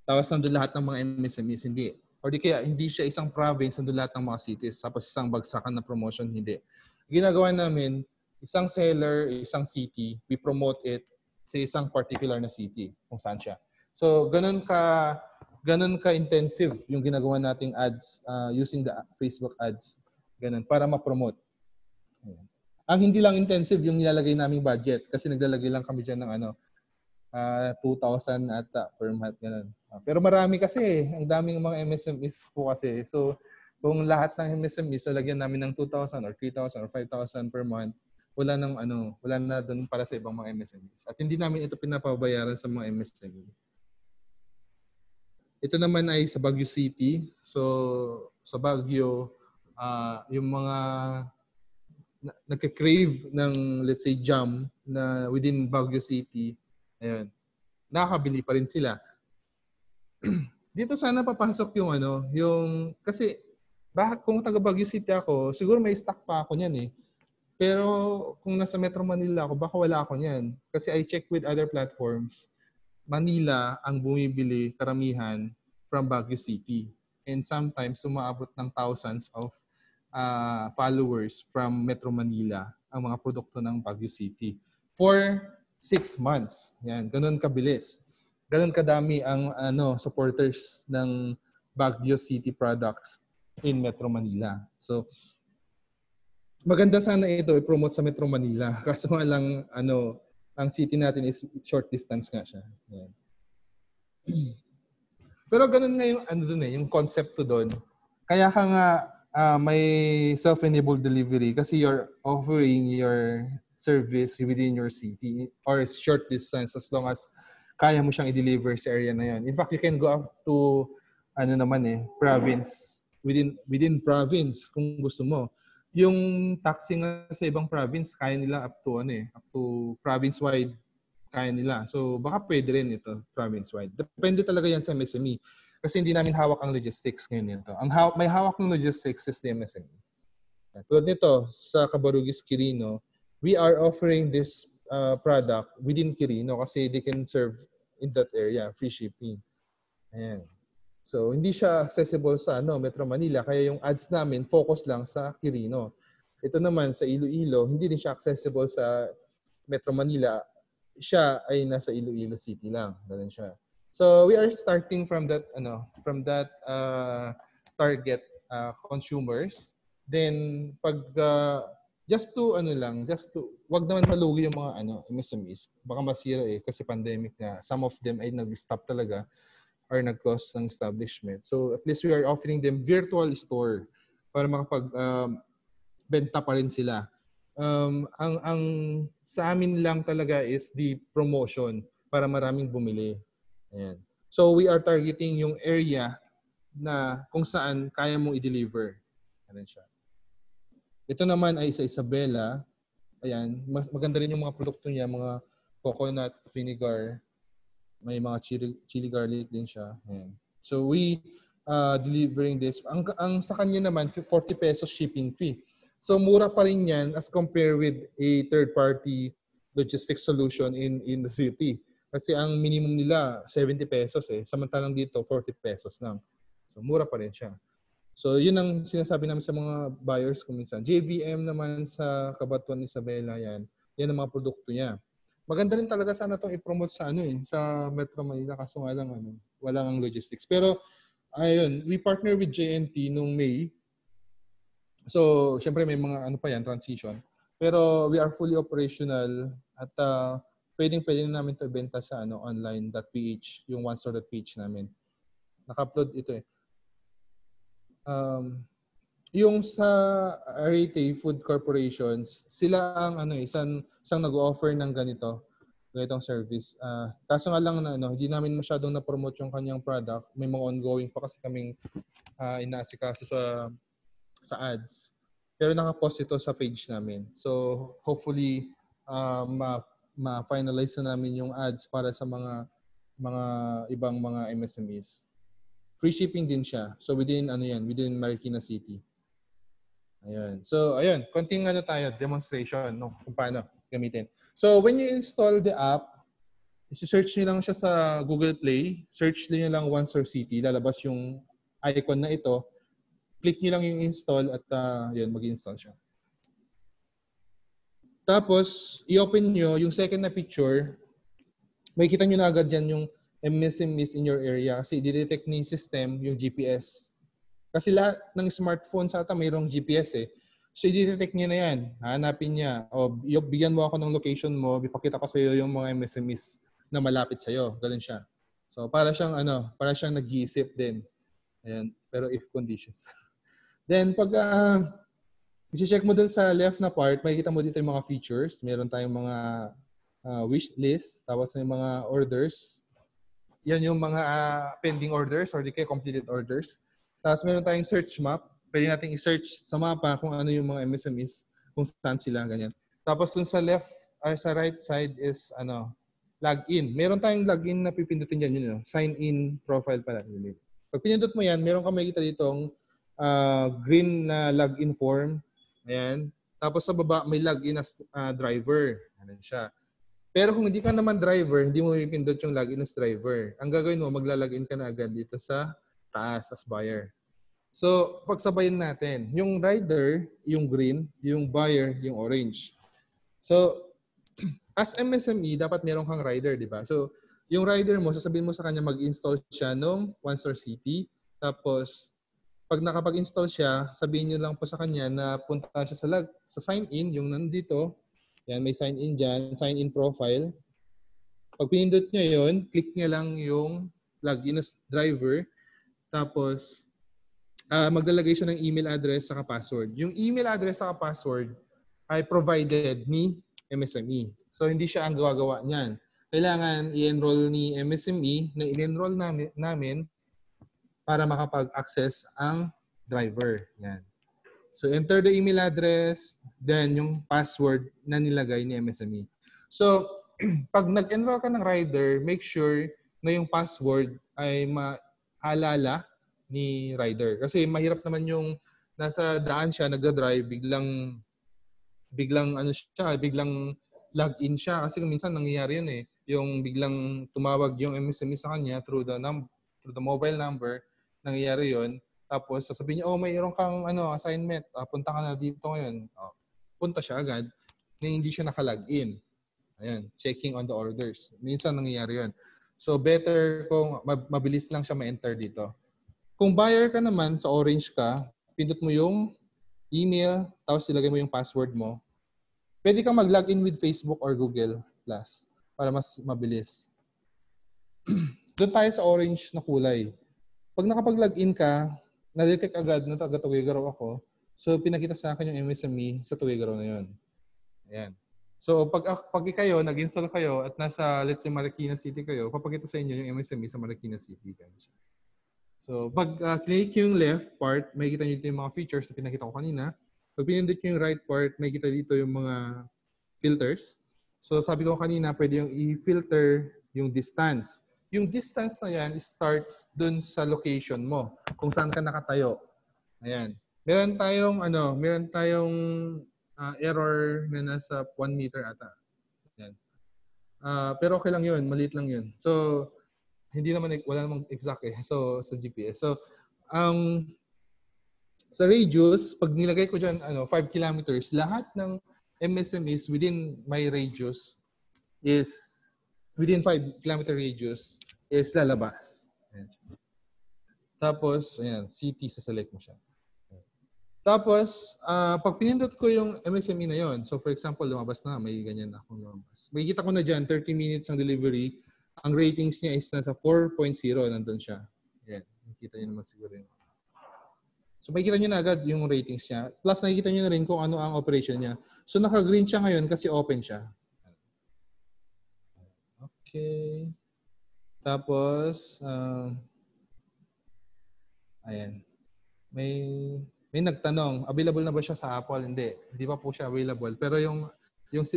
Tapos nandun lahat ng mga MSMEs, hindi. Or di kaya hindi siya isang province, nandun lahat ng mga cities, tapos isang bagsakan na promotion, hindi. Ginagawa namin, isang seller, isang city, we promote it sa isang particular na city, kung saan siya. So, ganun ka intensive yung ginagawa nating ads using the Facebook ads. Ganun, para ma-promote. Ayan. Ang hindi lang intensive yung nilalagay naming budget kasi naglalagay lang kami dyan ng 2,000 ata per month. Ganun. Pero marami kasi, ang daming mga MSMEs po kasi. So, kung lahat ng MSMEs lalagyan namin ng 2,000 or 3,000 or 5,000 per month, wala na doon para sa ibang mga MSMEs. At hindi namin ito pinapabayaran sa mga MSME. Ito naman ay sa Baguio City. So, sa Baguio, yung mga nagka-crave ng, let's say, jam na within Baguio City, ayun, nakakabili pa rin sila. Dito sana papasok yung kasi kung taga Baguio City ako, siguro may stock pa ako niyan eh. Pero kung nasa Metro Manila ako, baka wala ako niyan. Kasi I check with other platforms. Manila ang bumibili karamihan from Baguio City. And sometimes umaabot ng thousands of followers from Metro Manila ang mga produkto ng Baguio City. For 6 months. Yan, ganun kabilis. Ganun kadami ang supporters ng Baguio City products in Metro Manila. So, maganda sana ito i-promote sa Metro Manila. Kaso nga lang, ang city natin is short distance nga siya. Yan. Pero ganun nga yung concept to doon. Kaya ka nga may self-enabled delivery kasi you're offering your service within your city or short distance as long as kaya mo siyang i-deliver sa area na yan. In fact, you can go up to province, within province kung gusto mo. Yung taxi nga sa ibang province, kaya nila up to province-wide kaya nila. So, baka pwede rin ito, province-wide. Depende talaga yan sa MSME. Kasi hindi namin hawak ang logistics ngayon nito. May hawak ng logistics is the MSME. Tulad nito, sa Cabarugis Quirino, we are offering this product within Quirino kasi they can serve in that area, free shipping. Ayan. So, hindi siya accessible sa Metro Manila. Kaya yung ads namin, focus lang sa Quirino. Ito naman sa Iloilo, hindi din siya accessible sa Metro Manila. Siya ay nasa Iloilo City lang. Ganun siya. So, we are starting from that, target consumers. Then, just to, wag naman malugi yung mga, MSMEs. Baka masira kasi pandemic na. Some of them ay nag-stop talaga or nag-close ng establishment. So at least we are offering them virtual store para makapag-benta pa rin sila. Ang sa amin lang talaga is the promotion para maraming bumili. Ayan. So we are targeting yung area na kung saan kaya mong i-deliver. Ayan siya. Ito naman ay sa Isabela. Ayan. Maganda rin yung mga produkto niya, mga coconut vinegar. May mga chili garlic din siya. Ayan. So we delivering this. Ang sa kanya naman 40 pesos shipping fee. So mura pa rin yan as compared with a third party logistics solution in the city. Kasi ang minimum nila 70 pesos samantalang dito 40 pesos lang. So mura pa rin siya. So yun ang sinasabi namin sa mga buyers kung minsan. JVM naman sa Cabanatuan Isabela yan. Yan ang mga produkto niya. Maganda rin talaga sana itong i-promote sa sa Metro Manila kaso nga lang wala ang logistics. Pero ayun, we partner with JNT nung May. So, syempre may mga transition. Pero we are fully operational at pwede na namin ito ibenta sa online.ph, yung onestore.ph namin. Naka-upload ito yung sa Arete Food Corporations, sila ang isang nag-offer ng ganitong service. Kaso nga lang na hindi namin masyadong na-promote yung kanyang product. May mga ongoing pa kasi kaming inaasikaso sa ads. Pero naka-post ito sa page namin. So hopefully ma-finalize na namin yung ads para sa mga ibang mga MSMEs. Free shipping din siya. So within within Marikina City. Ayun. So, ayun. Konting demonstration kung paano gamitin. So, when you install the app, i-search nyo lang siya sa Google Play. Search nyo lang OneStore City. Lalabas yung icon na ito. Click nyo lang yung install at mag-install siya. Tapos, i-open nyo yung second na picture. Makikita nyo na agad dyan yung MSMEs in your area kasi i-detect ni system yung GPS. Kasi lahat ng smartphone sa ata mayroong GPS So, i-detect niya na yan. Hanapin niya. O, bigyan mo ako ng location mo. Ipakita ko sa iyo yung mga MSMEs na malapit sa iyo. Ganun siya. So, para siyang nag-iisip din. Ayan. Pero if conditions. Then, pag i-check mo dun sa left na part, makikita mo dito yung mga features. Meron tayong mga wish list. Tapos may mga orders. Yan yung mga pending orders or di kaya completed orders. Tapos meron tayong search map. Pwede natin i-search sa mapa kung ano yung mga MSMEs, kung saan sila, ganyan. Tapos dun sa left or sa right side is login. Meron tayong login na pipindutin dyan, sign in profile pala. Pag pinindot mo yan, meron ka makikita ditong green na login form. Ayan. Tapos sa baba, may login as driver. Ayan siya. Pero kung hindi ka naman driver, hindi mo pipindot yung login as driver. Ang gagawin mo, maglalagin ka na agad dito sa taas as buyer. So, pagsabayin natin. Yung rider, yung green, yung buyer, yung orange. So, as MSME, dapat meron kang rider, di ba? So, yung rider mo, sasabihin mo sa kanya mag-install siya nung OneStore City. Tapos, pag nakapag-install siya, sabihin nyo lang po sa kanya na punta siya sa sign-in, yung nandito. Yan, may sign-in dyan, sign-in profile. Pag pinindot nyo yun, click nyo lang yung login as driver. Tapos, maglalagay siya ng email address saka password. Yung email address saka password ay provided ni MSME. So, hindi siya ang gawa-gawa niyan. Kailangan i-enroll ni MSME na i-enroll namin para makapag-access ang driver. Yan. So, enter the email address, then yung password na nilagay ni MSME. So, pag nag-enroll ka ng rider, make sure na yung password ay maalala ni rider. Kasi mahirap naman yung nasa daan siya, nagda-drive, biglang login siya. Kasi minsan nangyayari yun eh. Yung biglang tumawag yung MSME sa kanya through the mobile number, nangyayari yun. Tapos sasabihin niya, mayroon kang assignment, punta ka na dito ngayon. Punta siya agad na hindi siya nakalogin. Ayan, checking on the orders. Minsan nangyayari yun. So better kung mabilis lang siya ma-enter dito. Kung buyer ka naman, sa orange ka, pindot mo yung email, tapos ilagay mo yung password mo. Pwede kang mag-login with Facebook or Google Plus para mas mabilis. Doon tayo sa orange na kulay. Pag nakapag-login ka, na-detect agad na taga-Tuwigaraw ako. So, pinakita sa akin yung MSME sa Tuwigaraw na yun. Ayan. So, pag kayo, nag-install kayo at nasa, let's say, Marikina City kayo, papakita sa inyo yung MSME sa Marikina City. So, pag click yung left part, may kita nyo dito yung mga features na pinakita ko kanina. Pag pinindot nyo yung right part, may kita dito yung mga filters. So, sabi ko kanina, pwede yung i-filter yung distance. Yung distance na yan starts dun sa location mo, kung saan ka nakatayo. Ayan. Meron tayong error na nasa 1 meter ata. Ayan. Pero okay lang yun, maliit lang yun. So, wala namang exact eh. So, sa GPS. So, sa radius, pag nilagay ko dyan, 5 kilometers, lahat ng MSMEs within my radius is, within 5 kilometer radius, is lalabas. Ayan. Tapos, ayan, city, saselect mo siya. Tapos, pag pinindot ko yung MSME na yon, so for example, lumabas na, may ganyan na akong lumabas. Makikita ko na dyan, 30 minutes ang delivery. Ang ratings niya is nasa 4.0, nandun siya. Ayan, makikita niyo naman siguro yun. So makikita niyo na agad yung ratings niya. Plus, nakikita niyo na rin kung ano ang operation niya. So naka-green siya ngayon kasi open siya. Okay. Tapos, ayan. May nagtanong, available na ba siya sa Apple? Hindi. Hindi pa po siya available. Pero yung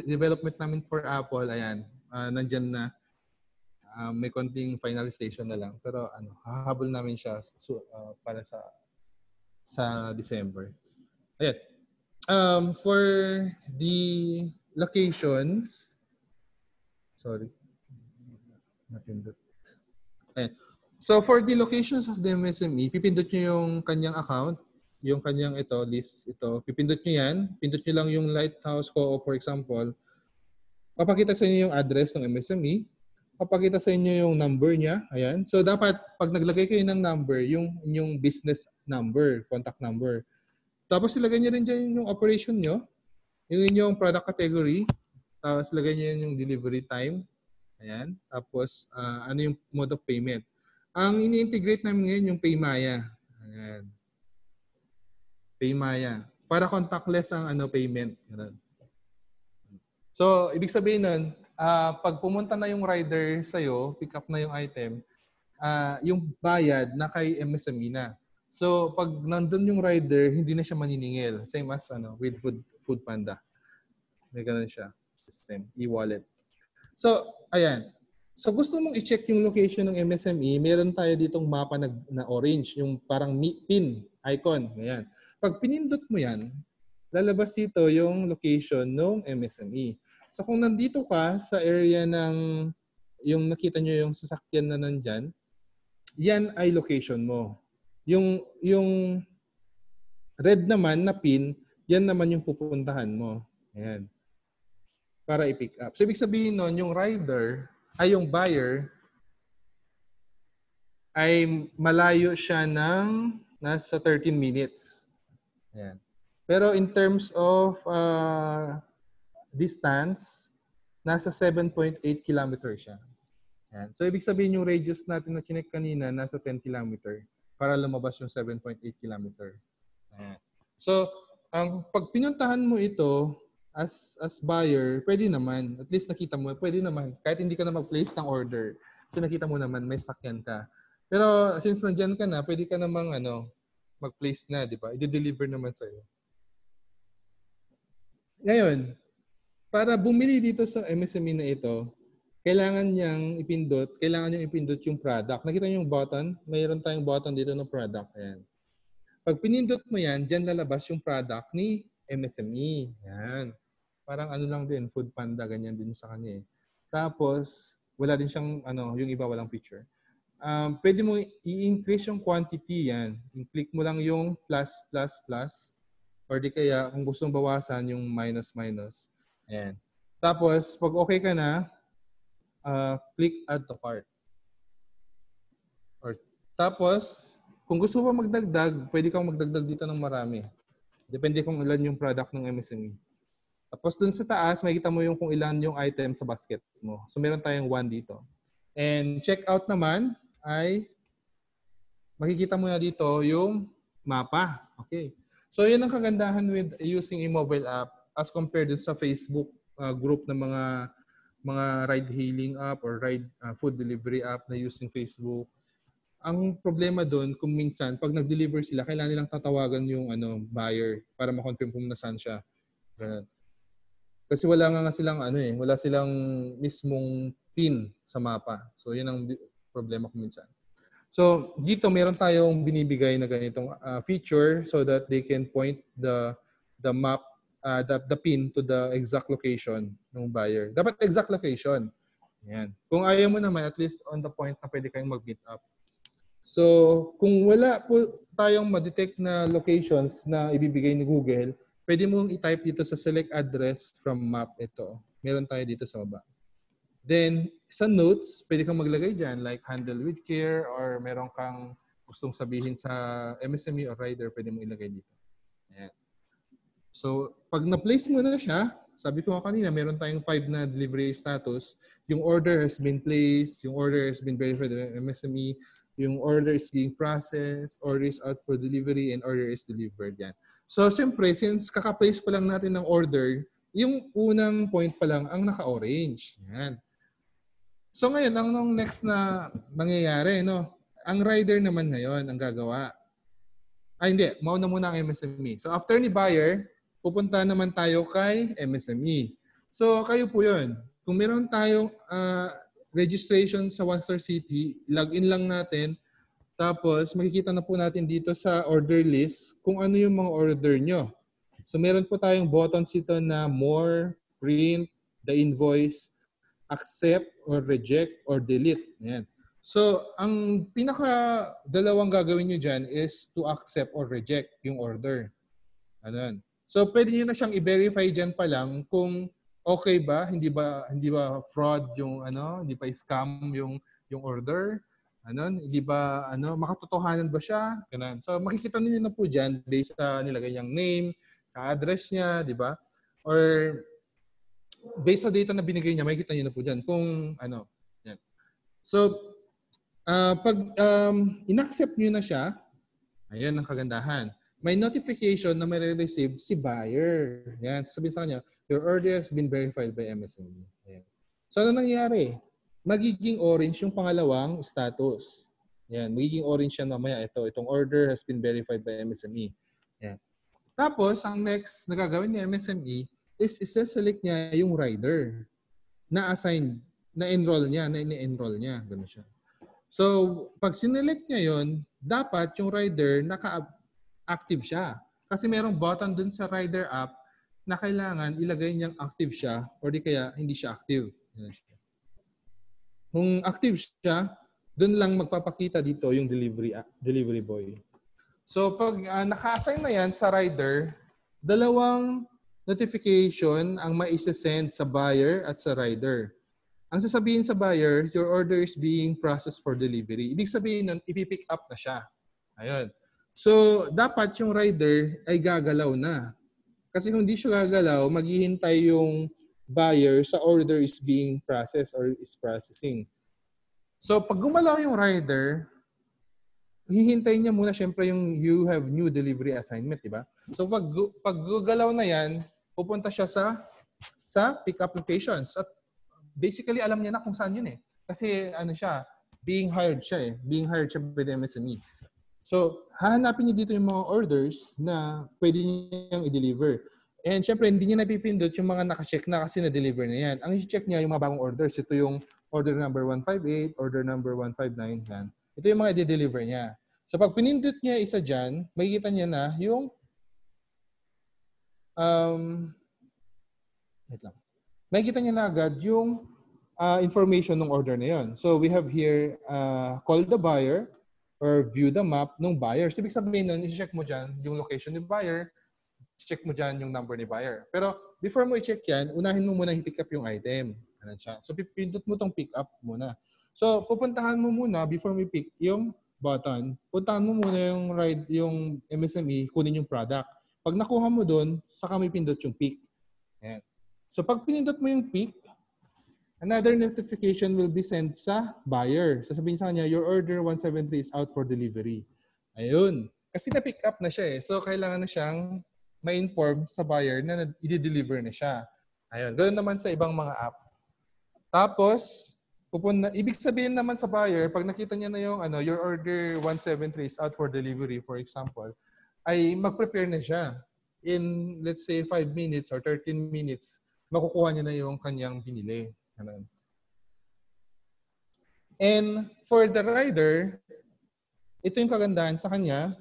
development namin for Apple, ayan, nandyan na. May konting finalization na lang. Pero hahabol namin siya para sa December. Ayan. For the locations, sorry. Natindot. Ayan. So for the locations of the MSME, pipindot nyo yung kanyang account, yung kanyang list, pipindot nyo yan. Pindot nyo lang yung Lighthouse Co-op, for example. Papakita sa inyo yung address ng MSME. Papakita sa inyo yung number niya. Ayan. So dapat, pag naglagay kayo ng number, yung inyong business number, contact number. Tapos ilagay nyo rin dyan yung operation nyo, yung inyong product category. Tapos ilagay nyo yung delivery time. Ayan. Tapos ano yung mode of payment. Ang ini-integrate namin ngayon yung Paymaya. Ayan. Paymaya. Para contactless ang payment. Ayan. So, ibig sabihin nun, pag pumunta na yung rider sa'yo, pick up na yung item, yung bayad na kay MSME na. So, pag nandun yung rider, hindi na siya maniningil. Same as with Food Panda. May ganun siya. System, e-wallet. So, ayan. So, gusto mong i-check yung location ng MSME, meron tayo ditong mapa na orange, yung parang pin icon. Ayan. Pag pinindot mo yan, lalabas dito yung location ng MSME. So, kung nandito ka sa area ng, yung nakita nyo yung sasakyan na nandyan, yan ay location mo. Yung red naman na pin, yan naman yung pupuntahan mo. Ayan. Para i-pick up. So, ibig sabihin nun, yung rider, ay yung buyer, ay malayo siya ng nasa 13 minutes. Ayan. Pero in terms of distance, nasa 7.8 kilometers siya. Ayan. So, ibig sabihin yung radius natin na chinek kanina, nasa 10 kilometer para lumabas yung 7.8 kilometer. Ayan. So, pag pinuntahan mo ito as buyer, pwede naman. At least nakita mo, pwede naman. Kahit hindi ka na mag-place ng order. So, nakita mo naman, may sakyan ka. Pero, since nandyan ka na, pwede ka namang mag-place na, di ba? I-deliver naman sa'yo. Ngayon, para bumili dito sa MSME na ito, kailangan niyang ipindot yung product. Nakita niyo yung button? Mayroon tayong button dito ng product. Ayan. Pag pinindot mo yan, dyan lalabas yung product ni MSME. Yan. Parang ano lang din, Food Panda, ganyan din sa kanya eh. Tapos, wala din siyang, yung iba walang picture. Pwede mo i-increase yung quantity yan. I-click mo lang yung plus, plus, plus. Or di kaya, kung gustong bawasan, yung minus, minus. Ayan. Tapos, pag okay ka na, click add to cart. Tapos, kung gusto mo magdagdag, pwede kang magdagdag dito ng marami. Depende kung ilan yung product ng MSME. Tapos dun sa taas, makikita mo yung kung ilan yung item sa basket mo. So meron tayong 1 dito. And checkout naman ay makikita mo na dito yung mapa. Okay. So yun ang kagandahan with using a mobile app as compared dun sa Facebook group ng mga ride hailing app or ride food delivery app na using Facebook. Ang problema doon kung minsan pag nag-deliver sila, kailangan nilang tatawagan yung buyer para ma-confirm kung nasaan siya. Ganun. Kasi wala silang mismong pin sa mapa. So, yun ang problema ko minsan. So, dito meron tayong binibigay na ganitong feature so that they can point the map, the pin to the exact location ng buyer. Dapat exact location. Yan. Kung ayaw mo naman, at least on the point na pwede kayong mag-meet up. So, kung wala po tayong ma-detect na locations na ibibigay ni Google, pwede mong i-type dito sa select address from map. Ito. Meron tayo dito sa baba. Then, sa notes, pwede kang maglagay dyan like handle with care or meron kang gustong sabihin sa MSME or rider, pwede mong ilagay dito. Ayan. So, pag na-place mo na siya, sabi ko kanina, meron tayong 5 na delivery status. Yung order has been placed, yung order has been verified by MSME, yung order is being processed, order is out for delivery, and order is delivered. Yan. So, siyempre, since kaka-place pa lang natin ng order, yung unang point pa lang ang naka-orange. Yan. So, ngayon, ang next na mangyayari, no? Ang rider naman ngayon ang gagawa. Hindi. Mauna muna ang MSME. So, after ni buyer, pupunta naman tayo kay MSME. So, kayo po yun. Kung meron tayong registration sa One Star City, login lang natin. Tapos, makikita na po natin dito sa order list kung ano yung mga order nyo. So, meron po tayong buttons dito na more, print, the invoice, accept or reject or delete. Ayan. So, ang pinaka-dalawang gagawin nyo dyan is to accept or reject yung order. Ano? So, pwede nyo na siyang i-verify dyan pa lang kung okay ba, hindi ba fraud yung hindi pa scam yung order, hindi ba makatotohanan ba siya? Ganun. So makikita niyo na po diyan based sa nilagay niyang name, sa address niya, di ba? Or based sa data na binigay niya, makikita niyo na po diyan kung yan. So pag inaccept niyo na siya, ayan ang kagandahan. May notification na may receive si buyer. Yan, sasabihin sa kanya, your order has been verified by MSME. Ayan. So, ano nangyari? Magiging orange yung pangalawang status. Yan, magiging orange yan mamaya. Itong order has been verified by MSME. Yan. Tapos, ang next na gagawin ni MSME is isa-select niya yung rider na assign, na enroll niya. Ganun siya. So, pag sinelect niya yon, dapat yung rider naka-active siya. Kasi merong button dun sa rider app na kailangan ilagay niyang active siya or di kaya hindi siya active. Kung active siya, dun lang magpapakita dito yung delivery boy. So, pag naka-assign na yan sa rider, dalawang notification ang maisasend sa buyer at sa rider. Ang sasabihin sa buyer, your order is being processed for delivery. Ibig sabihin nun, ipipick up na siya. Ayun. So, dapat yung rider ay gagalaw na. Kasi kung hindi siya gagalaw, maghihintay yung buyer sa order is being processed or is processing. So, pag gumalaw yung rider, hihintayin niya muna syempre yung you have new delivery assignment, di ba? So, pag gagalaw na yan, pupunta siya sa pick-up locations. At basically, alam niya na kung saan yun eh. Kasi being hired siya by the MSME. So, hahanapin niya dito yung mga orders na pwede niyang i-deliver. And syempre, hindi niya napipindot yung mga nakacheck na kasi na-deliver na yan. Ang i-check niya yung mga bagong orders. Ito yung order number 158, order number 159. Yan. Ito yung mga i-deliver niya. So, pag pinindot niya isa dyan, makikita niya na yung wait lang. Makikita niya na agad yung information ng order na yon. So we have here, call the buyer or view the map ng buyer. So, ibig sabihin nun, i-check mo dyan yung location ni buyer, check mo dyan yung number ni buyer. Pero before mo i-check yan, unahin mo muna i-pick up yung item. Ano siya? So, pipindot mo tong pick up muna. So, pupuntahan mo muna before mo i-pick yung button. Puntahan mo muna yung MSME, kunin yung product. Pag nakuha mo doon, saka may pindot yung pick. Ayan. So, pag pinindot mo yung pick, another notification will be sent sa buyer. Sasabihin sa kanya, your order 173 is out for delivery. Ayun. Kasi na-pick up na siya eh. So, kailangan na siyang ma-inform sa buyer na i-deliver na siya. Ayun. Ganoon naman sa ibang mga app. Tapos, ibig sabihin naman sa buyer, pag nakita niya na yung your order 173 is out for delivery, for example, ay mag-prepare na siya. In, let's say, 5 minutes or 13 minutes, makukuha niya na yung kanyang pinili. And for the rider, ito yung kagandahan sa kanya,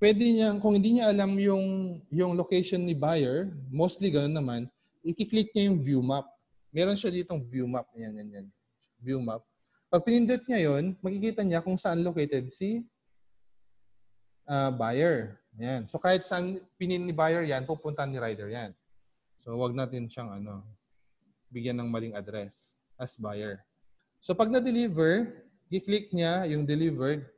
pwede niya, kung hindi niya alam yung location ni buyer, mostly ganoon naman, i-click niya yung view map. Meron siya ditong view map. Yan. View map. Pag pinindot niya yon, makikita niya kung saan located si buyer. Yan. So kahit saan pinin ni buyer yan, pupuntahan ni rider yan. So wag natin siyang bigyan ng maling address as buyer. So pag na-deliver, i-click niya yung delivered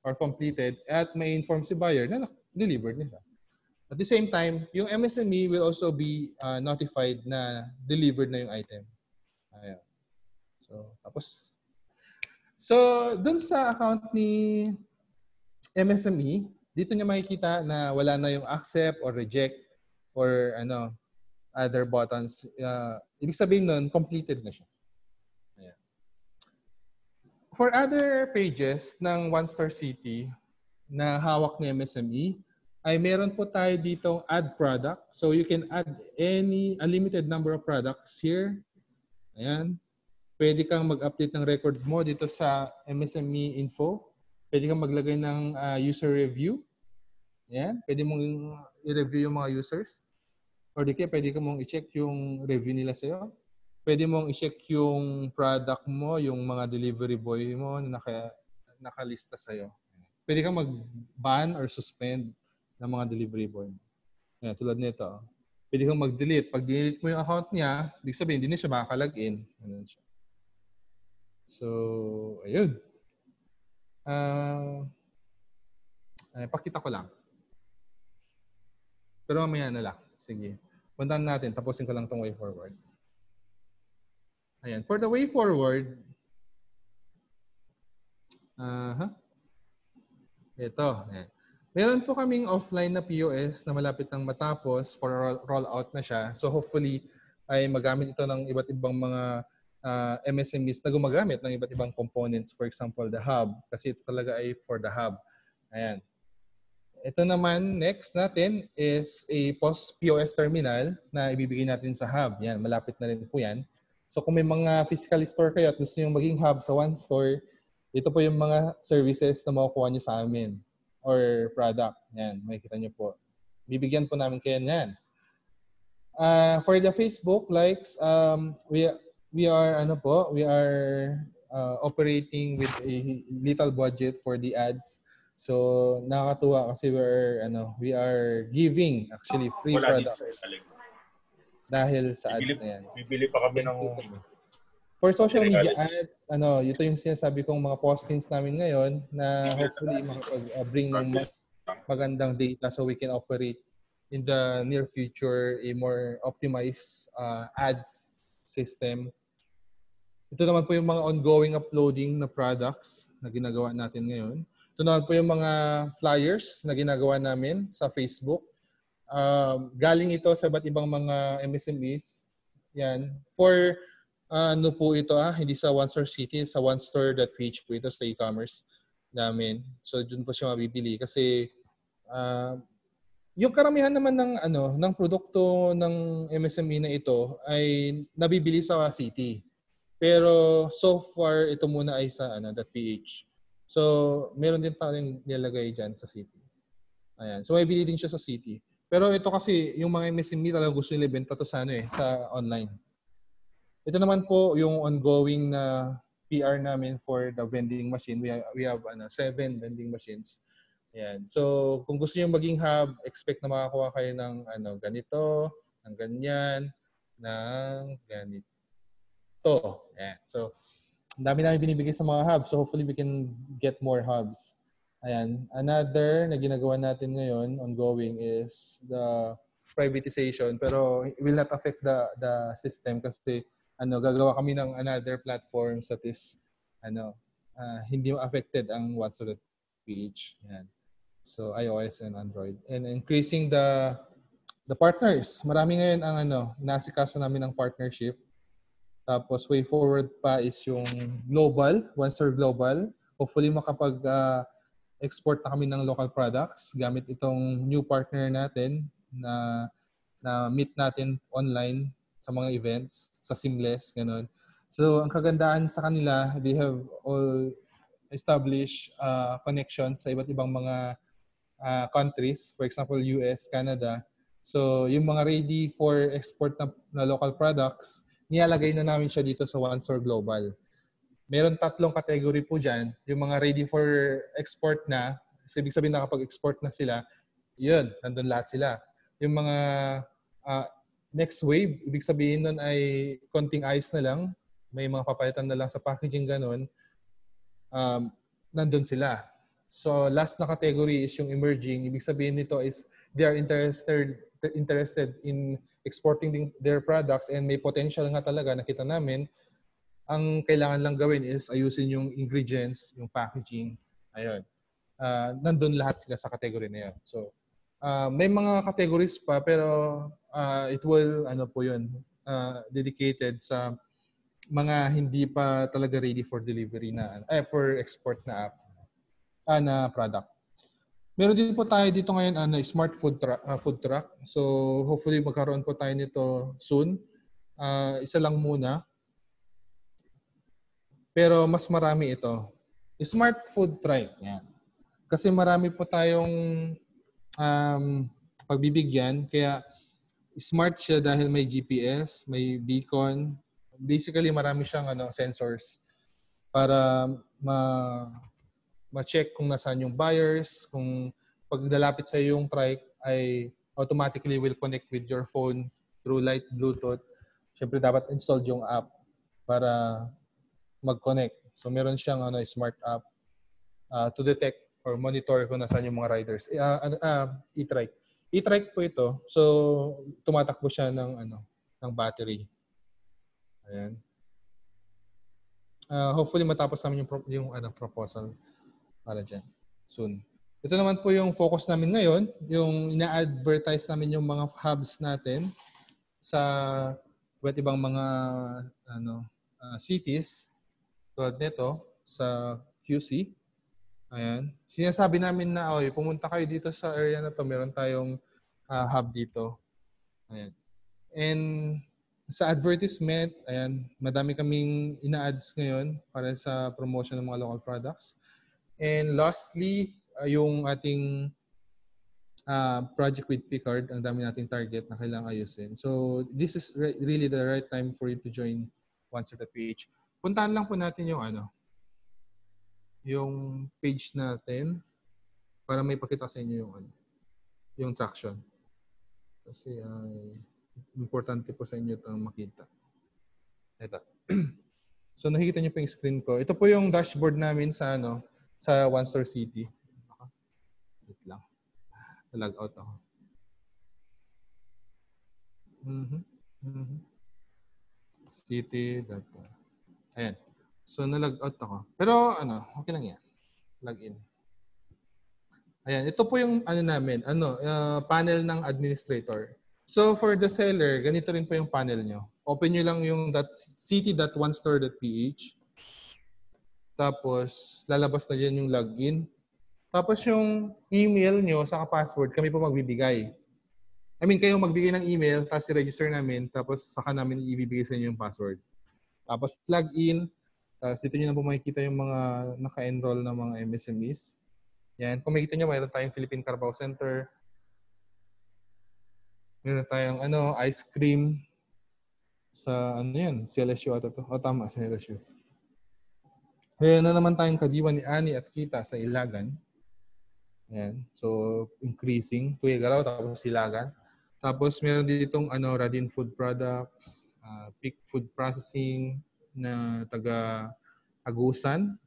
or completed at may inform si buyer na delivered niya. At the same time, yung MSME will also be notified na delivered na yung item. Ayan. So dun sa account ni MSME, dito niya makikita na wala na yung accept or reject or other buttons. Ibig sabihin nun, completed na siya. Ayan. For other pages ng One Star City na hawak ni MSME, ay meron po tayo ditong add product. So you can add any unlimited number of products here. Ayan. Pwede kang mag-update ng record mo dito sa MSME info. Pwede kang maglagay ng user review. Ayan. Pwede mong i-review yung mga users. Or di kaya pwede mong i-check yung review nila sa'yo. Pwede mong i-check yung product mo, yung mga delivery boy mo na nakalista sa'yo. Pwede kang mag-ban or suspend ng mga delivery boy mo. Ayan, tulad nito. Pwede kang mag-delete. Pag delete mo yung account niya, ibig sabihin, hindi na siya makaka-login. Ganun siya. So, ayun. Pakita ko lang. Pero mamaya na lang. Sige. Puntahan natin. Tapusin ko lang itong way forward. Ayan. For the way forward, ito. Ayan. Meron po kaming offline na POS na malapit nang matapos for rollout na siya. So hopefully ay magamit ito ng iba't ibang mga MSMEs na gumagamit ng iba't ibang components. For example, the hub. Kasi ito talaga ay for the hub. Ayan. Ito naman, next natin is a POS terminal na ibibigay natin sa hub. Yan, malapit na rin po yan. So kung may mga physical store kayo at gusto nyo maging hub sa one store, ito po yung mga services na makukuha nyo sa amin or product. Yan, makikita nyo po. Bibigyan po namin kayo yan. For the Facebook likes, we are operating with a little budget for the ads. So nakakatuwa kasi we are giving actually free products dahil sa ads na yan. Bibili pa kami ng for social media ads, ito yung sinasabi kong mga postings namin ngayon na hopefully makapag-bring ng mas magandang data so we can operate in the near future a more optimized ads system. Ito naman po yung mga ongoing uploading na products na ginagawa natin ngayon. Ito naman po yung mga flyers na ginagawa namin sa Facebook. Galing ito sa iba't ibang mga MSMEs. Yan. For po ito, hindi sa One Store City, sa onestore.ph po ito sa e-commerce namin. So dun po siya mabibili kasi yung karamihan naman ng produkto ng MSME na ito ay nabibili sa city. Pero so far ito muna ay sa .ph. So, meron din tayong nilagay dyan sa city. Ayan. So, may bili din siya sa city. Pero ito kasi, yung mga MSME talaga gusto nila ibenta to sa, sa online. Ito naman po yung ongoing na PR namin for the vending machine. We have 7 vending machines. Ayan. So, kung gusto niyo maging hub, expect na makakuha kayo ng ganito, ng ganyan, ng ganito. Ayan. So, ang dami namin binibigay sa mga hubs. So, hopefully we can get more hubs. Ayan. Another na ginagawa natin ngayon, ongoing, is the privatization. Pero it will not affect the system kasi gagawa kami ng another platforms that is hindi affected ang What's.ph. Ayan. So, iOS and Android. And increasing the partners. Marami ngayon ang inaasikaso namin ng partnership. Tapos way forward pa is yung global, OneStore Global. Hopefully makapag-export na kami ng local products gamit itong new partner natin na meet natin online sa mga events, sa Seamless, ganun. So, ang kagandahan sa kanila, they have all established connections sa iba't ibang mga countries, for example, US, Canada. So, yung mga ready for export na local products, nilalagay na namin siya dito sa OneStore Global. Meron 3 category po dyan. Yung mga ready for export na, so ibig sabihin nakapag-export na sila, yun, nandun lahat sila. Yung mga next wave, ibig sabihin nun ay konting ayos na lang, may mga papalitan na lang sa packaging ganun, nandun sila. So last na category is yung emerging. Ibig sabihin nito is they are interested in exporting their products and may potential nga talaga, nakita namin. Ang kailangan lang gawin is ayusin yung ingredients, yung packaging. Ayun. Nandun lahat sila sa category na yun. So may mga categories pa pero it will dedicated sa mga hindi pa talaga ready for delivery for export na app na product. Meron din po tayo dito ngayon smart food truck. So hopefully magkaroon po tayo nito soon. Isa lang muna. Pero mas marami ito. Smart food truck. Yan. Kasi marami po tayong pagbibigyan. Kaya smart siya dahil may GPS, may beacon. Basically marami siyang sensors para ma-check kung nasaan yung buyers, kung pag lalapit sa yung trike ay automatically will connect with your phone through light Bluetooth. Siyempre dapat installed yung app para mag-connect. So meron siyang smart app to detect or monitor kung nasaan yung mga riders. E-trike. E-trike po ito. So tumatakbo siya ng battery. Ayan. Hopefully matapos namin yung proposal para dyan soon. Ito naman po yung focus namin ngayon, yung ina-advertise namin yung mga hubs natin sa iba't ibang mga cities tulad nito sa QC. Ayan. Sinasabi namin na pumunta kayo dito sa area na to, meron tayong hub dito. Ayan. And sa advertisement, ayan, madami kaming ina-ads ngayon para sa promotion ng mga local products. And lastly, yung ating project with Picard, ang dami nating target na kailangang ayusin. So this is really the right time for you to join OneStore.ph. Puntahan lang po natin yung yung page natin para may pakita sa inyo yung traction. Kasi importante po sa inyo itong makita. Ito. So nakikita niyo po yung screen ko. Ito po yung dashboard namin sa sa OneStore City. Wait lang. Log out ako. City data. Ayan. So na-log out ako. Pero okay lang yan. Login. Ayan, ito po yung namin, panel ng administrator. So for the seller, ganito rin po yung panel nyo. Open nyo lang yung city.onestore.ph. Tapos lalabas na dyan yung login. Tapos yung email nyo saka password, kami po magbibigay. Kayo magbigay ng email, tapos i-register namin, tapos saka namin ibibigay sa inyo yung password. Tapos login, tapos dito nyo na po makikita yung mga naka-enroll na mga MSMEs. Yan. Kung makikita nyo, mayroon tayong Philippine Carabao Center. Meron tayong ice cream sa yan, CLSU ata to. O tama, sa CLSU. Meron na naman tayong kadiwa ni Ani at Kita sa Ilagan. Ayan. So, increasing. Kuya Garaw, tapos Ilagan. Tapos, meron ditong Radin Food Products, Peak Food Processing na taga Agusan.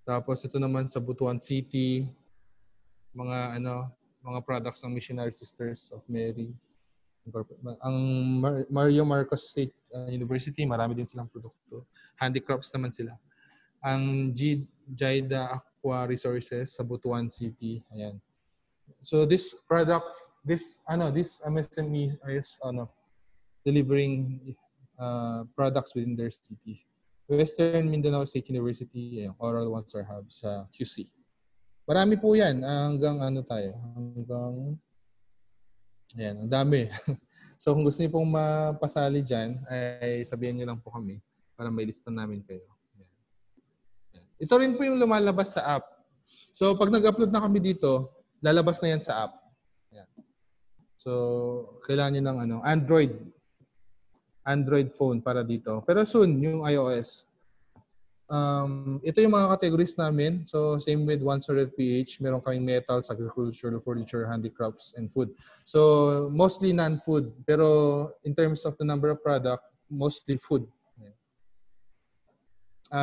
Tapos, ito naman sa Butuan City, mga products ng Missionary Sisters of Mary. Ang Mario Marcos State University, marami din silang produkto. Handicrafts naman sila. Ang Jaida Aqua Resources sa Butuan City. Ayan. So this products, this MSME is delivering products within their cities. Western Mindanao State University, Oral Wansar Hub sa QC. Marami po yan. Hanggang ayan, ang dami. So kung gusto niyo pong mapasali dyan, ay sabihin niyo lang po kami para may lista namin kayo. Ito rin po yung lumalabas sa app. So, pag nag-upload na kami dito, lalabas na yan sa app. Yan. So, kailangan nyo ng Android phone para dito. Pero soon, yung iOS. Ito yung mga categories namin. So, same with OneStore.ph. Meron kaming metals, agriculture, furniture, handicrafts, and food. So, mostly non-food. Pero, in terms of the number of product, mostly food.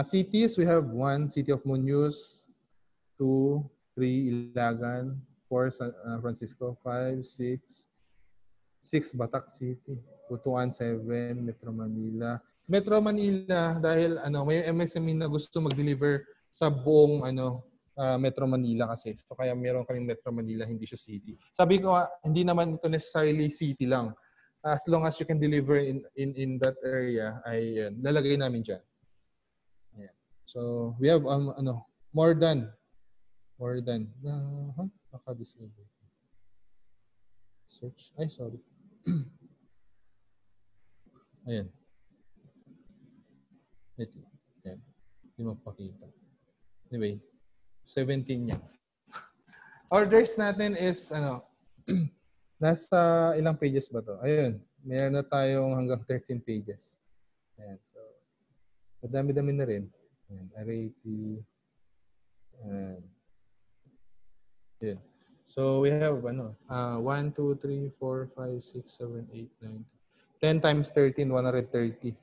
Cities, we have 1, City of Muñoz, 2, 3, Ilagan, 4, San Francisco, 5, 6, 6, Batak City, Butuan, 7, Metro Manila. Metro Manila, dahil may MSME na gusto mag-deliver sa buong Metro Manila kasi. So kaya meron kaming Metro Manila, hindi siya city. Sabi ko, hindi naman ito necessarily city lang. As long as you can deliver in that area, ay lalagay namin dyan. So, we have more than naka-disable. Search. Ay, sorry. Ayan. Ito. Ayan. Hindi mapakita. Anyway, 17 yan. Orders natin is nasa ilang pages ba to? Ayun. Meron na tayong hanggang 13 pages. Ayan. So, madami-dami na rin. Ayan. RAT. Ayan. So, we have 1, 2, 3, 4, 5, 6, 7, 8, 9, 10 times 13, 130.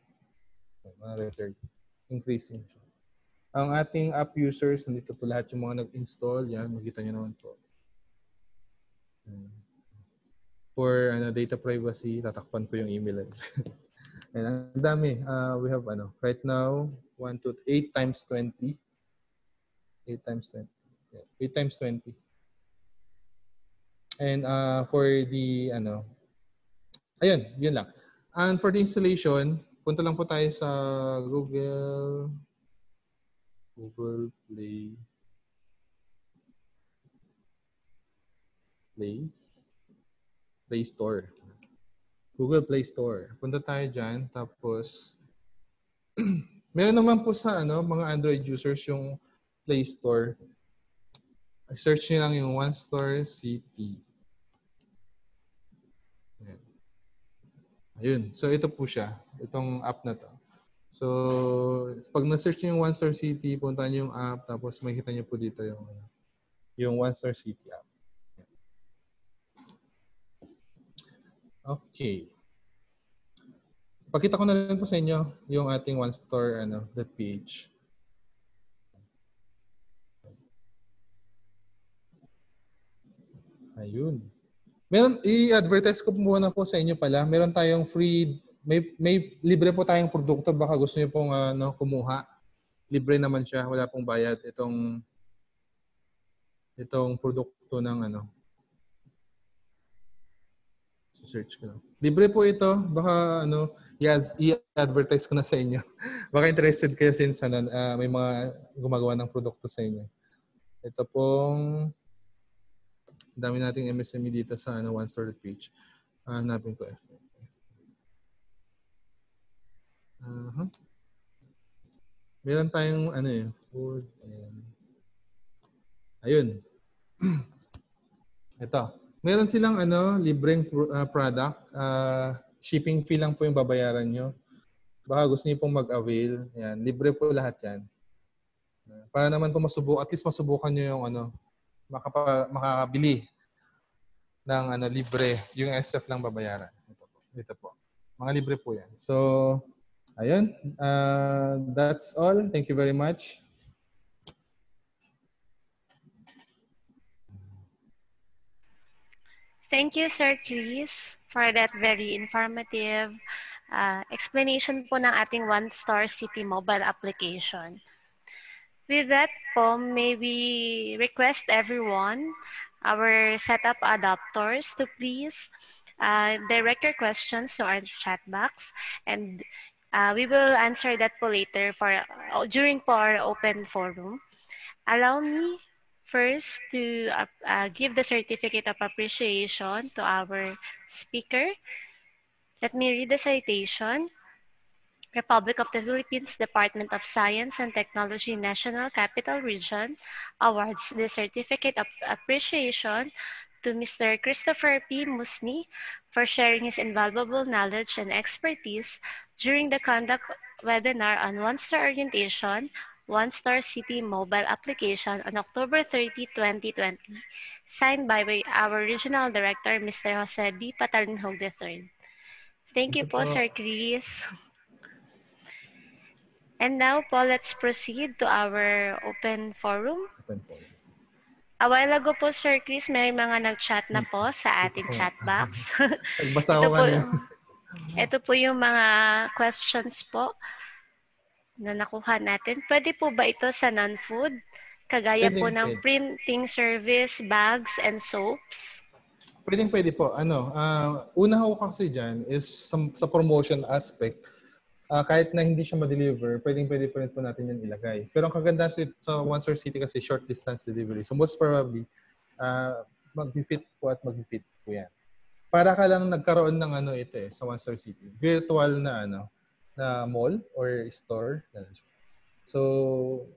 130. Increasing siya. Ang ating app users, nandito po lahat yung mga nag-install. Yan, makita nyo naman po. For data privacy, tatakpan ko yung email. And ang dami. We have right now, 1, 2, 8 times 20. 8 times 20. Yeah, 8 times 20. And for the ayun, yun lang. And for the installation, punta lang po tayo sa Google Play Store. Google Play Store. Punta tayo dyan. Tapos, meron naman po sa mga Android users yung Play Store. Search nyo lang yung OneStore City. Ayun. So, ito po siya. Itong app na to. So, pag na-search nyo yung OneStore City, punta nyo yung app, tapos makikita nyo po dito yung OneStore City app. Okay. Pakita ko na rin po sa inyo yung ating OneStore .ph. Ayun. Meron, i-advertise ko muna po sa inyo pala. Meron tayong free, may libre po tayong produkto. Baka gusto niyo pong kumuha. Libre naman siya. Wala pong bayad. Itong produkto ng search ko lang. Libre po ito. Baka i-advertise ko na sa inyo. Baka interested kayo since may mga gumagawa ng produkto sa inyo. Ito pong dami nating MSME dito sa OneStore.ph. Hanapin ko F. Meron tayong food and ayun. Ito. Meron silang libreng product. Shipping fee lang po yung babayaran nyo. Baka gusto niyo pong mag-avail. Yan, libre po lahat yan. Para naman po at least masubukan nyo yung makakabili ng libre. Yung SF lang babayaran. Ito po. Mga libre po yan. So, ayun. That's all. Thank you very much. Thank you, Sir Chris, for that very informative explanation po ng ating One Star City mobile application. With that po, may we request everyone, our setup adopters, to please direct your questions to our chat box, and we will answer that po later during our open forum. Allow me first to give the certificate of appreciation to our speaker. Let me read the citation. Republic of the Philippines Department of Science and Technology National Capital Region awards the Certificate of Appreciation to Mr. Christopher P. Musni for sharing his invaluable knowledge and expertise during the conduct webinar on One Star Orientation, One Star City mobile application on October 30, 2020, signed by our Regional Director, Mr. Jose B. Patalinhog III. Thank you po, Sir Chris. And now po, let's proceed to our open forum. A while ago po, Sir Chris, may mga nag-chat na po sa ating chat box. Nagbasa ko kanina. Ito po yung mga questions po na nakuha natin. Pwede po ba ito sa non-food? Kagaya po ng printing service, bags, and soaps? Pwede po. Una ko kasi dyan is sa promotion aspect. Kahit na hindi siya ma-deliver, pwede po rin po natin yan ilagay. Pero ang kagandahan sa One Star City kasi short distance delivery. So most probably, mag-fit po yan. Para ka lang nagkaroon ng ito sa One Star City. Virtual na na mall or store. So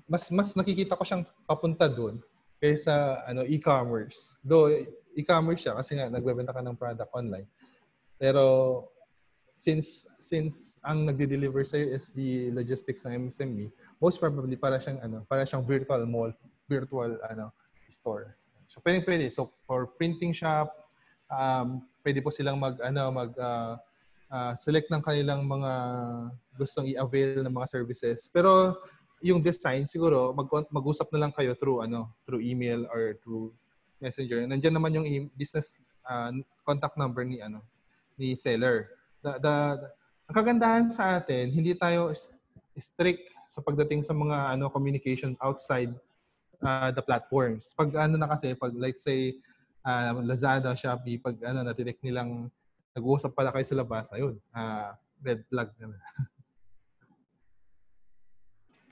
mas nakikita ko siyang papunta doon kaysa e-commerce. Though e-commerce siya kasi nga nagbebenta ka ng product online. Pero since ang nagde-deliver sa is the logistics ng MSME, most probably para siyang virtual mall, virtual store. So pwede. So for printing shop, pwede po silang select ng kanilang mga gustong i-avail ng mga services. Pero yung design siguro mag-usap na lang kayo through email or through messenger. Nandiyan naman yung business contact number ni seller. Ang kagandahan sa atin, hindi tayo strict sa pagdating sa mga communication outside the platforms. Pag pag let's say Lazada, Shopee, pag na-detect nilang nag-uusap pala kayo sa labas, ayun, red flag na.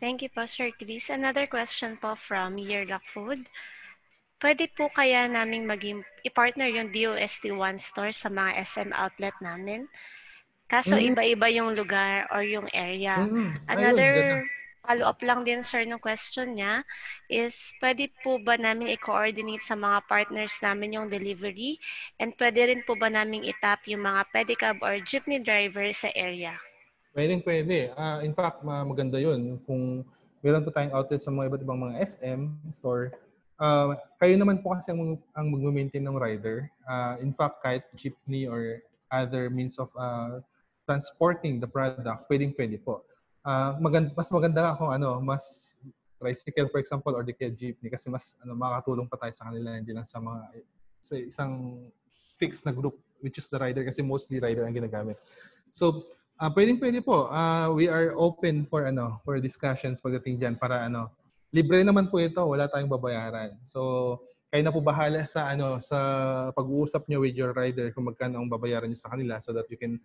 Thank you po, Sir Chris. Another question po from Yearlock Food. Pwede po kaya naming i-partner yung DOST One Store sa mga SM outlet namin? Kaso iba-iba yung lugar or yung area. Another follow-up lang din, sir, ng question niya is, pwede po ba namin i-coordinate sa mga partners namin yung delivery? And pwede rin po ba namin itap yung mga pedicab or jeepney driver sa area? Pwede. In fact, maganda yun. Kung meron po tayong outlet sa mga iba't ibang mga SM store, kayo naman po kasi ang mag-maintain ng rider. In fact, kahit jeepney or other means of transporting the product, pwede po. Mas maganda kung mas tricycle for example or the jeepney kasi mas makakatulong pa tayo sa kanila, hindi lang sa isang fixed na group which is the rider kasi mostly rider ang ginagamit. So, pwede po. We are open for discussions pagdating diyan para libre naman po ito, wala tayong babayaran. So, kayo na po bahala sa sa pag-uusap niyo with your rider kung magkano ang babayaran niyo sa kanila so that you can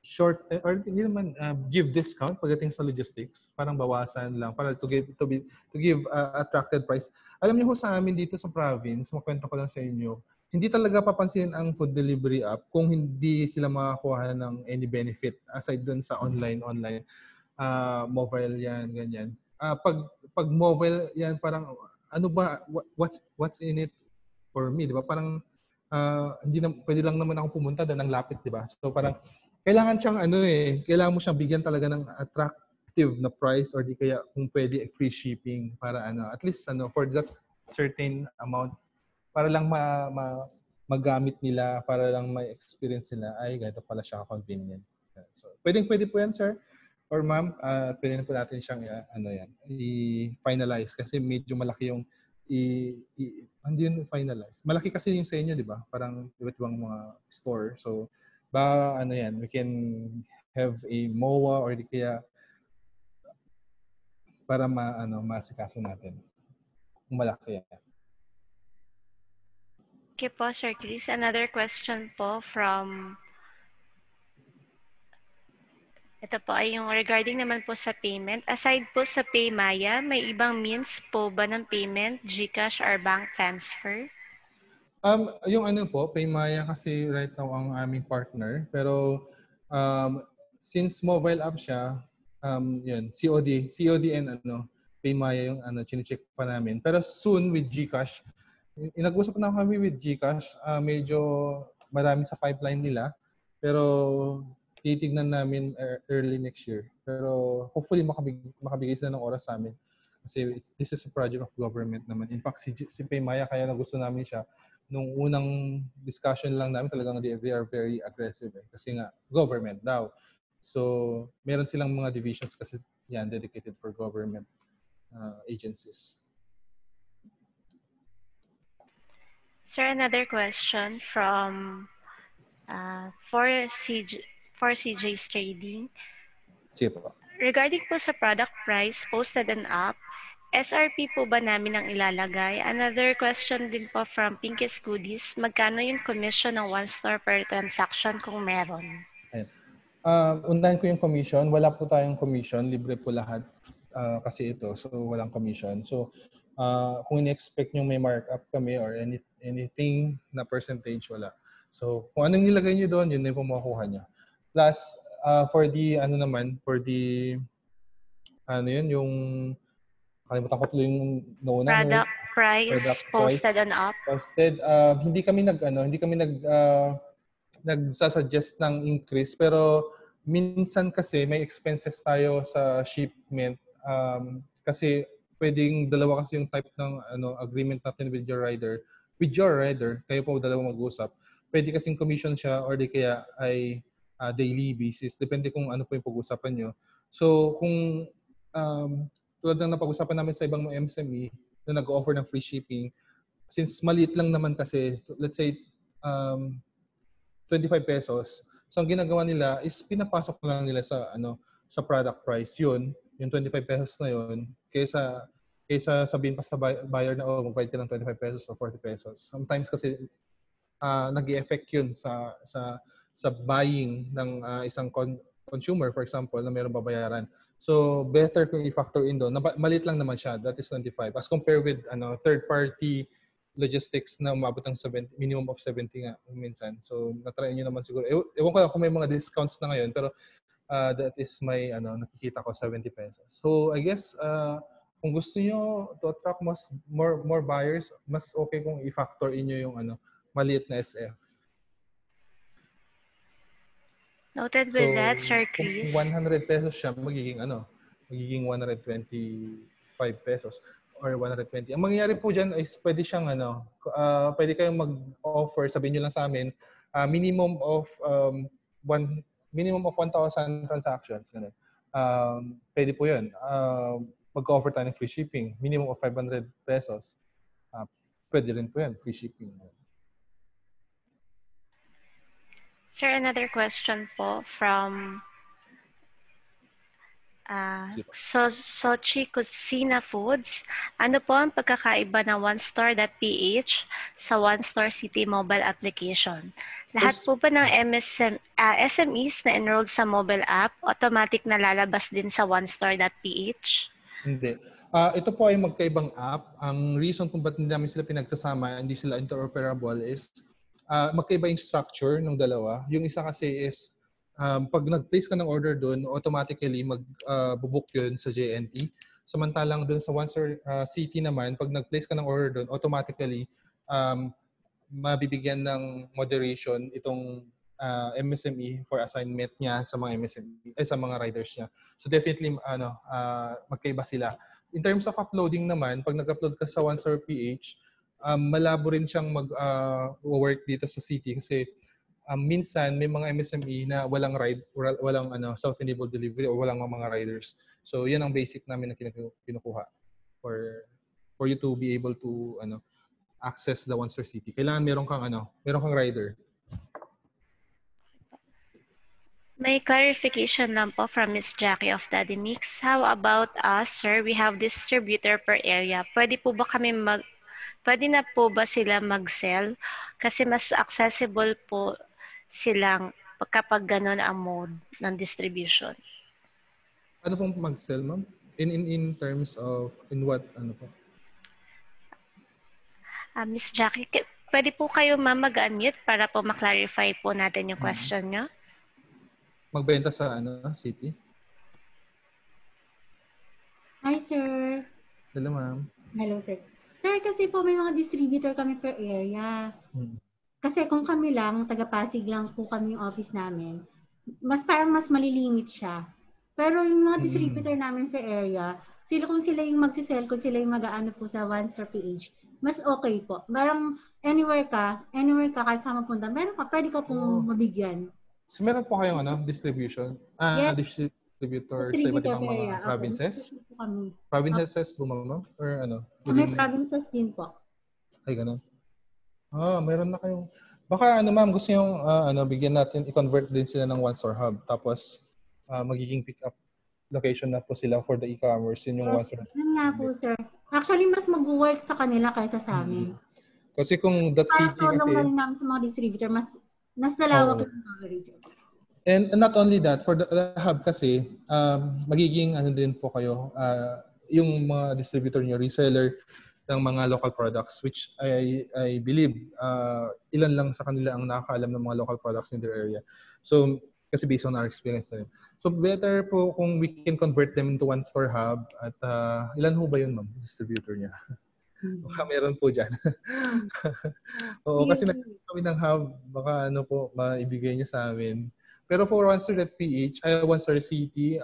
short or hindi naman give discount pagdating sa logistics, parang bawasan lang para to give attracted price. Alam niyo ho sa amin dito sa province, makwento ko lang sa inyo, hindi talaga papansin ang food delivery app kung hindi sila makakuha ng any benefit aside dun sa online mobile yan, ganyan. Pag mobile yan, parang what's in it for me, di ba? Parang hindi na pwede lang naman ako pumunta doon ng lapit, di ba? So parang kailangan siyang kailangan mo siyang bigyan talaga ng attractive na price or di kaya kung pwede free shipping para at least for that certain amount para lang magamit nila, para lang may experience nila, ay ganito pala siya convenient. So pwede po yan, sir or ma'am, pwede na po natin siyang i-finalize kasi medyo malaki yung hindi yun finalize. Malaki kasi yung sa inyo, di ba? Parang iba't ibang mga store. So we can have a MOA or di kaya para masikaso natin. Kung malaki yan. Okay po, Sir Chris. Another question po from ito po ay yung regarding naman po sa payment. Aside po sa PayMaya, may ibang means po ba ng payment, GCash or bank transfer? Yung po, PayMaya kasi right now ang aming partner. Pero since mobile app siya, yun, COD and PayMaya yung chine-check pa namin. Pero soon with GCash, inag-usap na kami with GCash, medyo marami sa pipeline nila. Pero titignan namin early next year. Pero hopefully makabigay sila ng oras sa amin. Kasi this is a project of government naman. In fact, si PayMaya kaya na gusto namin siya. Nung unang discussion lang namin, talagang they are very aggressive. Kasi nga, government daw. So, meron silang mga divisions kasi yan, dedicated for government agencies. Sir, another question from 4CJ's Trading. Sige po. Regarding po sa product price posted on app, SRP po ba namin ang ilalagay? Another question din po from Pinky's Goodies, magkano yung commission ng one store per transaction kung meron? Unahin ko yung commission. Wala po tayong commission. Libre po lahat kasi ito. So, walang commission. So, kung in-expect nyo may markup kami or anything na percentage, wala. So, kung anong nilagay nyo doon, yun na yung makukuha nyo. Plus, for the, yung kalimutan ko tuloy yung nauna. Product price posted on app. Posted. Hindi kami nagsasuggest ng increase, pero minsan kasi may expenses tayo sa shipment kasi pwedeng dalawa kasi yung type ng agreement natin with your rider. With your rider, kayo po dalawa mag-usap. Pwede kasing commission siya or di kaya ay daily basis. Depende kung ano po yung pag-usapan nyo. So kung tulad ng napag-usapan namin sa ibang MSME na nag-offer ng free shipping, since maliit lang naman kasi, let's say 25 pesos. So ang ginagawa nila is pinapasok lang nila sa product price yun, yung 25 pesos na yun, kaysa sabihin pa sa buyer na magbayad ka ng 25 pesos o 40 pesos. Sometimes kasi nag-i-effect yun sa buying ng isang consumer, for example, na mayroong babayaran. So better kung i-factor in doon. Maliit lang naman siya, that is 25. As compared with third-party logistics na umabot ng minimum of 70 nga minsan. So na-try nyo naman siguro. Ewan ko lang kung may mga discounts na ngayon, pero that is my nakikita ko 70 pesos. So I guess kung gusto niyo to attract more buyers, mas okay kung i-factor in niyo yung maliit na SF. Noted with that, Sir Chris. Kung 100 pesos siya, magiging 125 pesos or 120. Ang mangyayari po dyan is pwede siyang pwede kayong mag-offer, sabihin nyo lang sa amin, minimum of 1,000 transactions. Pwede po yun. Mag-offer tayo ng free shipping. Minimum of 500 pesos. Pwede rin po yan, free shipping. Sir, another question po from Sochi Cucina Foods. Ano po ang pagkakaiba ng OneStore.ph sa OneStore City mobile application? Lahat po ba ng SMEs na enrolled sa mobile app, automatic na lalabas din sa OneStore.ph? Hindi. Ito po ay magkaibang app. Ang reason kung ba't hindi namin sila pinagsasama, hindi sila interoperable is magkaiba yung structure ng dalawa. Yung isa kasi is pag nag-place ka ng order doon, automatically mag-book yun sa JNT. Samantalang doon sa OneStore City naman, pag nag-place ka ng order doon, automatically mabibigyan ng moderation itong MSME for assignment niya sa mga MSME sa mga riders niya. So definitely magkaiba sila. In terms of uploading naman, pag nag-upload ka sa OneStore PH, malabo rin siyang mag-work dito sa city kasi minsan may mga MSME na walang self-enabled delivery o walang mga riders. So yan ang basic namin na kinukuha for you to be able to access the OneStore city. Kailangan meron kang rider. May clarification lang po from Miss Jackie of Daddy Mix. How about us, sir? We have distributor per area. Pwede na po ba sila mag-sell? Kasi mas accessible po silang kapag ganun ang mode ng distribution. Ano pong mag-sell, ma'am? In terms of, in what, po? Miss Jackie, pwede po kayo mag-unmute para po ma-clarify po natin yung question nyo? Magbenta sa city? Hi, sir. Hello, ma'am. Hello, sir. Sir, kasi po may mga distributor kami per area. Kasi kung kami lang, taga-Pasig lang po kami yung office namin, parang mas malilimit siya. Pero yung mga distributor namin per area, kung sila yung magsisell, kung sila yung mag-aano po sa OneStore PH, mas okay po. Parang anywhere ka kahit saan mapunta, pwede ka pong mabigyan. So meron po kayong distribution? Yes. Distributor sa iba't ibang mga provinces? Okay. Provinces po, ma'am? Or May provinces din po. Ay, ganun. Meron na kayong... Baka ma'am, gusto nyo bigyan natin, i-convert din sila ng OneStore Hub. Tapos, magiging pick-up location na po sila for the e-commerce. Yun yung OneStore. Yun nga po, sir. Actually, mas mag-work sa kanila kaysa sa amin. Kasi kung that city kasi... Parang tulong namin sa mga distributor, mas nalawak yung coverage. And not only that, for the hub kasi, magiging din po kayo, yung mga distributor nyo, reseller ng mga local products, which I believe ilan lang sa kanila ang nakakaalam ng mga local products in their area. So, kasi based on our experience na yun. So, better po kung we can convert them into OneStore Hub. At ilan ho ba yun, ma'am, distributor niya? Baka meron po dyan. Oo, kasi nagkaroon kami ng hub, baka maibigay niya sa amin. Pero for OneStore.ph, OneStore City,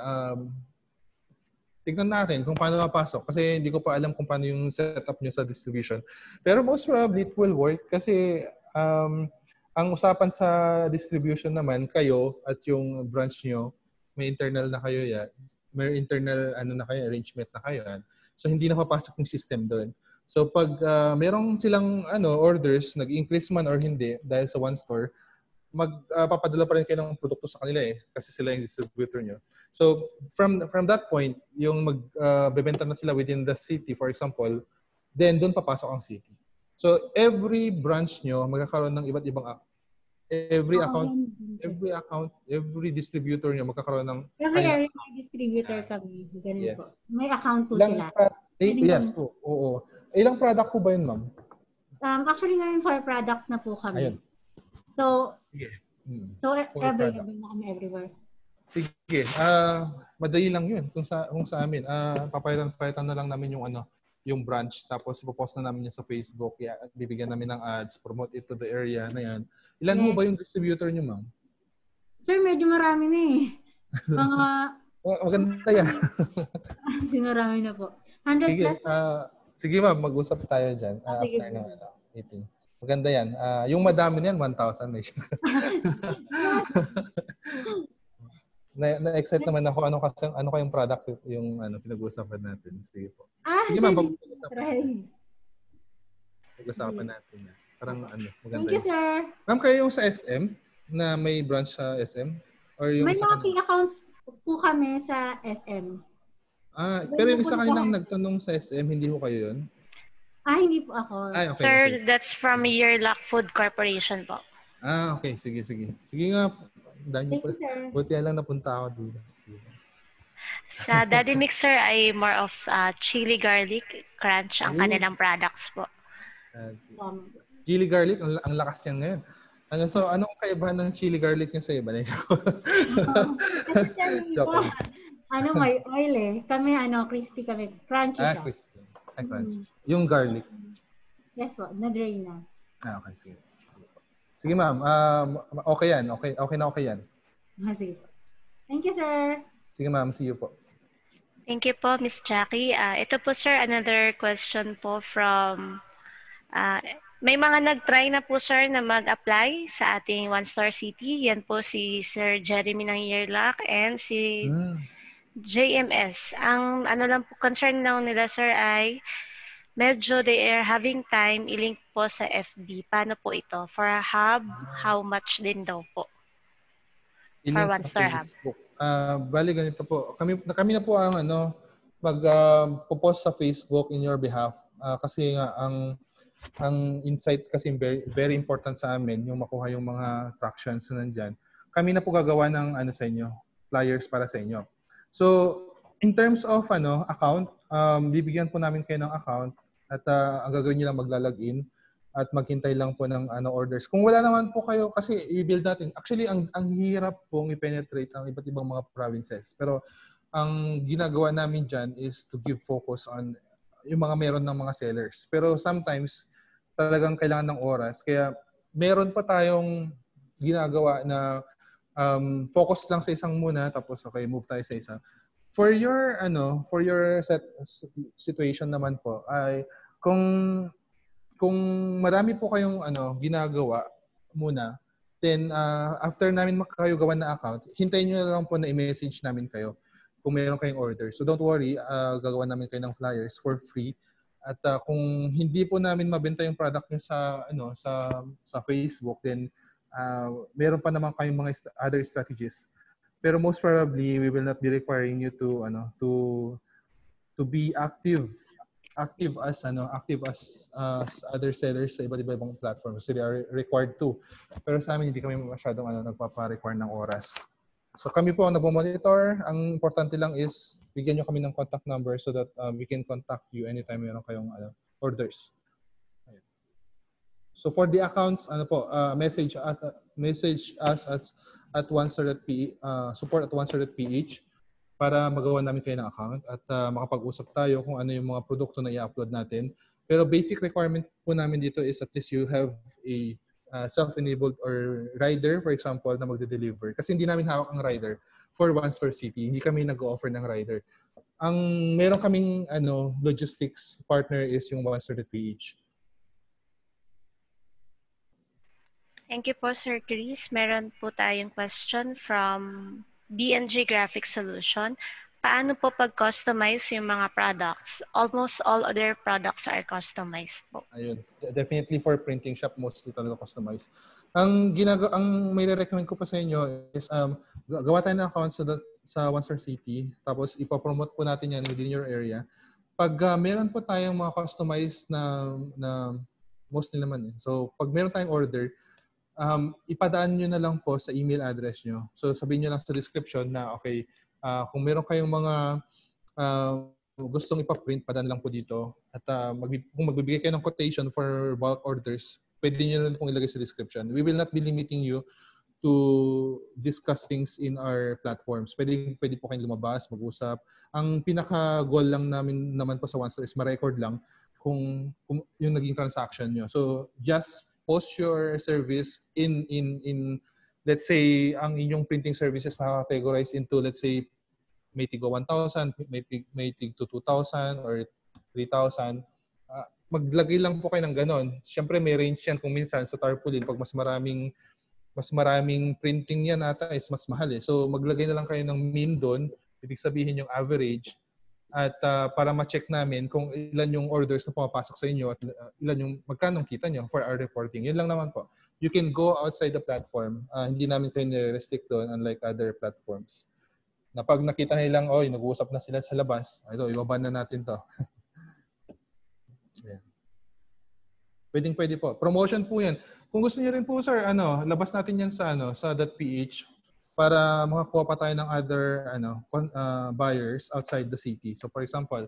tignan natin kung paano mapasok. Kasi hindi ko pa alam kung paano yung setup nyo sa distribution. Pero most probably it will work kasi ang usapan sa distribution naman, kayo at yung branch nyo, may internal na kayo yan. May internal arrangement na kayo yan. So hindi na papasok yung system doon. So pag merong silang orders, nag-increase man or hindi dahil sa OneStore, magpapadala pa rin kayo ng produkto sa kanila kasi sila yung distributor nyo. So from that point, yung magbebenta na sila within the city, for example, then doon papasok ang city. So every branch nyo magkakaroon ng iba't ibang every distributor nyo magkakaroon ng every area may distributor kami. Ganun yes. Po. May account po sila. Yes po. Oo. Ilang product po ba yun, ma'am? Actually ngayon 4 products na po kami. Ayun. So, so available na kami everywhere. Sige. Madali lang yun kung sa amin. Papalitan na lang namin yung branch tapos ipopost na namin yan sa Facebook. Bibigyan namin ng ads, promote it to the area na yan. Ilan mo ba yung distributor niyo, ma'am? Sir, medyo marami na Mga maganda yan. Sinarami na po. 100 sige, plus. Sige ma'am, mag-usap tayo dyan Sige. after ng meeting. Maganda yan. Yung madami niyan, 1,000 na siya. Na-excite naman ako ano kayong product yung pinag-uusapan natin. Sige po. Sige ma'am, pag-uusapan natin. Parang maganda. Thank you, sir. Ma'am, kayo yung sa SM na may branch sa SM? Or yung may mga key accounts po kami sa SM. Pero yung isa kanilang nagtanong sa SM, hindi ko kayo yun? Hindi po ako. Okay, sir, okay. That's from Yearlock Food Corporation po. Okay. Sige. Sige nga. Thank you, sir. Buti lang napunta ako dito. Sige. Sa Daddy Mixer ay more of chili garlic crunch ang kanilang products po. Chili garlic, ang lakas niya ngayon. So, anong kaibahan ng chili garlic niya sa iba? May oil Kami, crispy kami. Crunchy siya. Crispy. Crunchy. Yung garlic. Yes po, na-drain na. Okay, sige. Sige ma'am, okay yan. Okay na okay yan. Sige po. Thank you, sir. Sige ma'am, see you po. Thank you po, Miss Jackie. Ito po, sir, another question po from... may mga nag-try na po, sir, na mag-apply sa ating One Star City. Yan po si Sir Jeremy ng Yearlock and si JMS. Ang ano lang po, concern lang nila, sir, ay medyo they are having time i-link po sa FB. Paano po ito? For a hub, how much din daw po? For One Star Hub. Bali ganito po. Kami na po ang post sa Facebook in your behalf. Kasi nga ang insight kasi very, very important sa amin yung makuha yung mga tractions na nandyan. Kami na po gagawa ng sa inyo, flyers para sa inyo. So, in terms of account, bibigyan po namin kayo ng account at ang gagawin niyo lang maglalagin at maghintay lang po ng orders. Kung wala naman po kayo, kasi i-build natin. Actually, ang hirap pong i-penetrate ang iba't ibang mga provinces. Pero ang ginagawa namin dyan is to give focus on yung mga meron ng mga sellers. Pero sometimes, talagang kailangan ng oras. Kaya meron pa tayong ginagawa na focus lang sa isang muna, tapos okay, move tayo sa isa. For your situation naman po, ay kung marami po kayong ginagawa muna, then after namin kayo gawa na account, hintayin nyo na lang po na i-message namin kayo kung mayroon kayong order. So don't worry, gagawa namin kayo ng flyers for free. At kung hindi po namin mabenta yung product nyo sa Facebook, then meron pa naman kayong mga other strategies. Pero most probably, we will not be requiring you to be active as other sellers sa iba't ibang platforms. So they are required to. Pero sa amin, hindi kami masyadong nagpapa-require ng oras. So kami po ang nagmo-monitor. Ang importante lang is bigyan nyo kami ng contact number so that we can contact you anytime meron kayong orders. So for the accounts, message us at support@onestar.ph para magawa namin kayo ng account at makapag-usap tayo kung ano yung mga produkto na i-upload natin. Pero basic requirement po namin dito is at least you have a self-enabled or rider, for example, na magde-deliver. Kasi hindi namin hawak ang rider for One Star City. Hindi kami nag-offer ng rider. Ang meron kaming logistics partner is yung onestar.ph. Thank you po, Sir Chris. Meron po tayong question from BNG Graphic Solution. Paano po pag-customize yung mga products? Almost all other products are customized po. Ayun. Definitely for printing shop, mostly talaga customized. Ang may recommend ko pa sa inyo is gawa tayo ng account sa One Star City, tapos ipopromote po natin yan within your area. Pag meron po tayong mga customized na mostly naman So pag meron tayong order, ipadaan nyo na lang po sa email address nyo. So sabihin nyo lang sa description na okay, kung meron kayong mga gustong ipaprint, padaan lang po dito. At kung magbibigay kayo ng quotation for bulk orders, pwede nyo lang pong ilagay sa description. We will not be limiting you to discuss things in our platforms. Pwede po kayong lumabas, mag-usap. Ang pinaka-goal lang namin naman po sa OneStar is ma-record lang kung yung naging transaction nyo. So just post your service in let's say, ang inyong printing services na categorize into, let's say, may tigo 1,000, may tig 2,000 or 3,000. Maglagay lang po kayo ng ganon. Siyempre, may range yan kung minsan sa tarpaulin, pag mas maraming printing yan ata is mas mahal So, maglagay na lang kayo ng mean doon, ibig sabihin yung average, at para ma-check namin kung ilan yung orders na pumapasok sa inyo at ilan yung magkanong kita nyo for our reporting. Yun lang naman po. You can go outside the platform. Hindi namin kayo nire-restrict doon unlike other platforms. Na pag nakita nilang, nag-uusap na sila sa labas, ito, ibaban na natin to. Yeah. Pwede po. Promotion po yan. Kung gusto niyo rin po, sir, labas natin yan sa .ph para makakuha pa tayo ng other buyers outside the city. So for example,